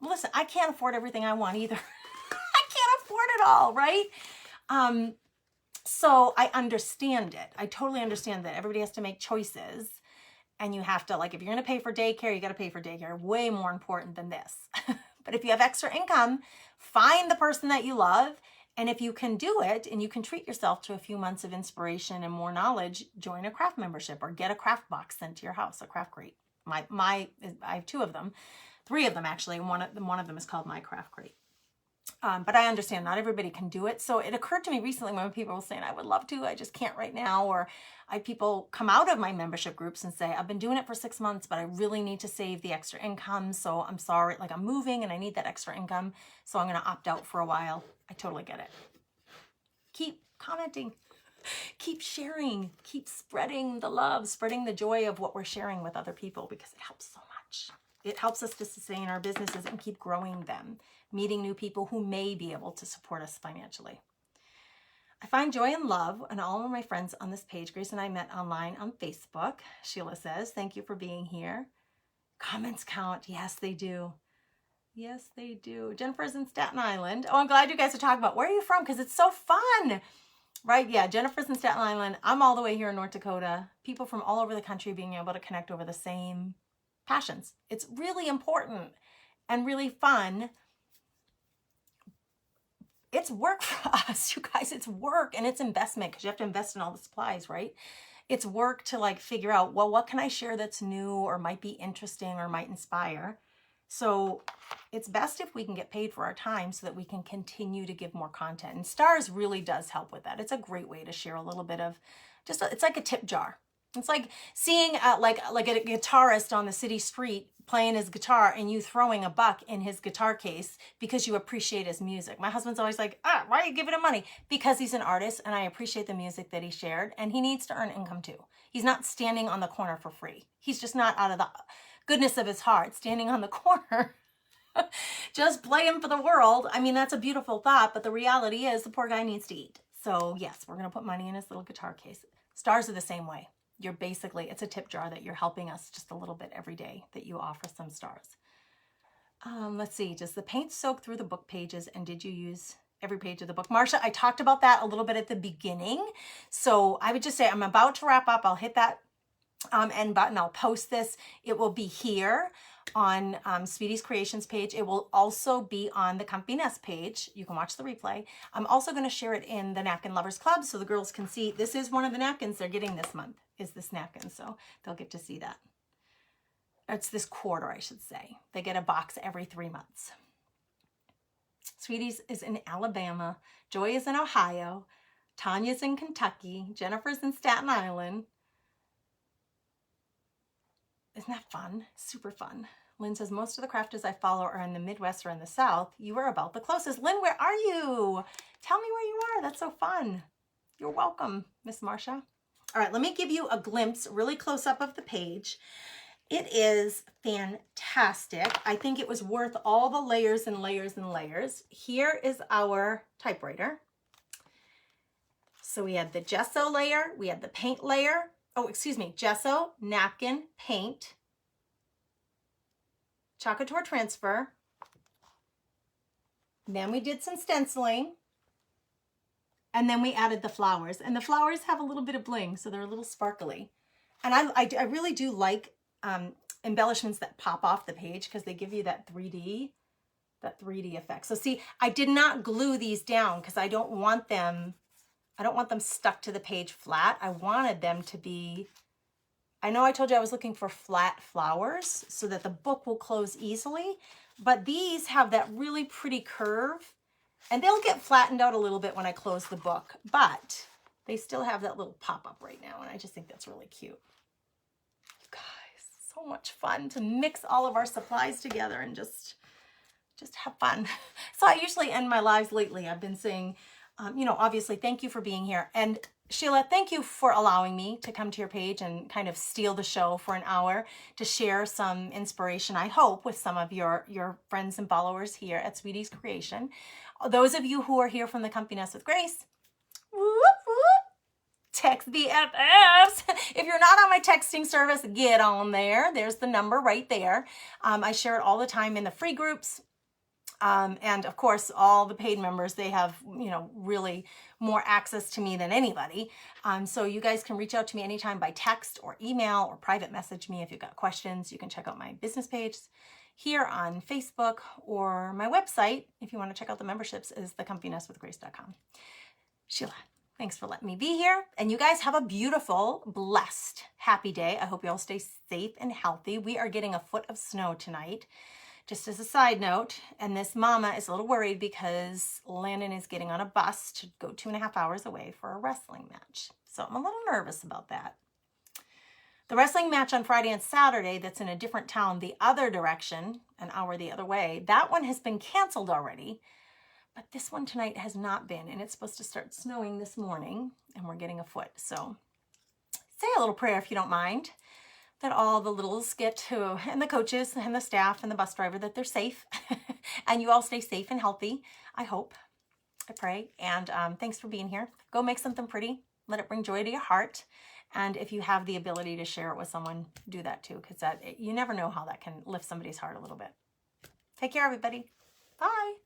Listen, I can't afford everything I want either. I can't afford it all, right? So I understand it. I totally understand that everybody has to make choices and you have to, like, if you're going to pay for daycare, you got to pay for daycare. Way more important than this. But if you have extra income, find the person that you love. And if you can do it and you can treat yourself to a few months of inspiration and more knowledge, join a craft membership or get a craft box sent to your house, a craft crate. I have 2 of them, 3 of them actually. And one of them is called My Craft Crate. But I understand not everybody can do it. So it occurred to me recently when people were saying, I would love to, I just can't right now. Or I have people come out of my membership groups and say, I've been doing it for 6 months, but I really need to save the extra income. So I'm sorry, like I'm moving and I need that extra income. So I'm going to opt out for a while. I totally get it. Keep commenting. keep sharing, keep spreading the love, spreading the joy of what we're sharing with other people, because it helps so much. It helps us to sustain our businesses and keep growing them, meeting new people who may be able to support us financially. I find joy and love in all of my friends on this page. Grace and I met online on Facebook. Sheila says, thank you for being here. Comments count. Yes, they do. Yes, they do. Jennifer's in Staten Island. Oh, I'm glad you guys are talking about where are you from, because it's so fun. Right? Yeah, Jennifer's in Staten Island. I'm all the way here in North Dakota. People from all over the country being able to connect over the same passions. It's really important and really fun. It's work for us, you guys. It's work and it's investment, because you have to invest in all the supplies, right? It's work to like figure out, well, what can I share that's new or might be interesting or might inspire? So it's best if we can get paid for our time so that we can continue to give more content. And Stars really does help with that. It's a great way to share a little bit of just, it's like a tip jar. It's like seeing like a guitarist on the city street playing his guitar and you throwing a buck in his guitar case because you appreciate his music. My husband's always like, why are you giving him money? Because he's an artist and I appreciate the music that he shared, and he needs to earn income too. He's not standing on the corner for free. He's just not, out of the goodness of his heart, standing on the corner just playing for the world. I mean, that's a beautiful thought, but the reality is the poor guy needs to eat. So yes, we're going to put money in his little guitar case. Stars are the same way. You're basically, it's a tip jar that you're helping us just a little bit every day that you offer some stars. Let's see, does the paint soak through the book pages, and did you use every page of the book? Marsha, I talked about that a little bit at the beginning. So I would just say I'm about to wrap up. I'll hit that end button. I'll post this. It will be here on Sweetie's Creations page. It will also be on the Comfy Nest page. You can watch the replay. I'm also going to share it in the Napkin Lovers Club so the girls can see. This is one of the napkins they're getting this month, is this napkin. So they'll get to see that. It's this quarter, I should say. They get a box every 3 months. Sweetie's is in Alabama. Joy is in Ohio. Tanya's in Kentucky. Jennifer's in Staten Island. Isn't that fun? Super fun. Lynn says, most of the crafters I follow are in the Midwest or in the South. You are about the closest. Lynn, where are you? Tell me where you are. That's so fun. You're welcome, Miss Marcia. All right, let me give you a glimpse, really close up of the page. It is fantastic. I think it was worth all the layers and layers and layers. Here is our typewriter. So we had the gesso layer, we had the paint layer. Oh, excuse me, gesso, napkin, paint, Chalk Couture transfer. Then we did some stenciling. And then we added the flowers. And the flowers have a little bit of bling, so they're a little sparkly. And I really do like embellishments that pop off the page because they give you that 3D effect. So see, I did not glue these down because I don't want them stuck to the page flat. I wanted them to be, I know I told you I was looking for flat flowers so that the book will close easily, but these have that really pretty curve, and they'll get flattened out a little bit when I close the book, but they still have that little pop-up right now, and I just think that's really cute. You guys, so much fun to mix all of our supplies together and just have fun. So I usually end my lives lately. I've been saying, you know, obviously, thank you for being here. And Sheila, thank you for allowing me to come to your page and kind of steal the show for an hour to share some inspiration, I hope, with some of your friends and followers here at Sweetie's Creation. Those of you who are here from the Comfy Nest with Grace, whoop, whoop, text BFFs. If you're not on my texting service, get on there. There's the number right there. I share it all the time in the free groups. And of course, all the paid members, they have, you know, really more access to me than anybody. So you guys can reach out to me anytime by text or email or private message me if you've got questions. You can check out my business page here on Facebook, or my website, if you want to check out the memberships, is thecomfynestwithgrace.com. Sheila, thanks for letting me be here. And you guys have a beautiful, blessed, happy day. I hope you all stay safe and healthy. We are getting a foot of snow tonight. Just as a side note, and this mama is a little worried because Landon is getting on a bus to go 2.5 hours away for a wrestling match. So I'm a little nervous about that. The wrestling match on Friday and Saturday that's in a different town the other direction, an hour the other way, that one has been canceled already. But this one tonight has not been, and it's supposed to start snowing this morning, and we're getting a foot. So say a little prayer if you don't mind, that all the littles get to, and the coaches and the staff and the bus driver, that they're safe and you all stay safe and healthy. I hope, I pray. And thanks for being here. Go make something pretty. Let it bring joy to your heart. And if you have the ability to share it with someone, do that too, because you never know how that can lift somebody's heart a little bit. Take care, everybody. Bye.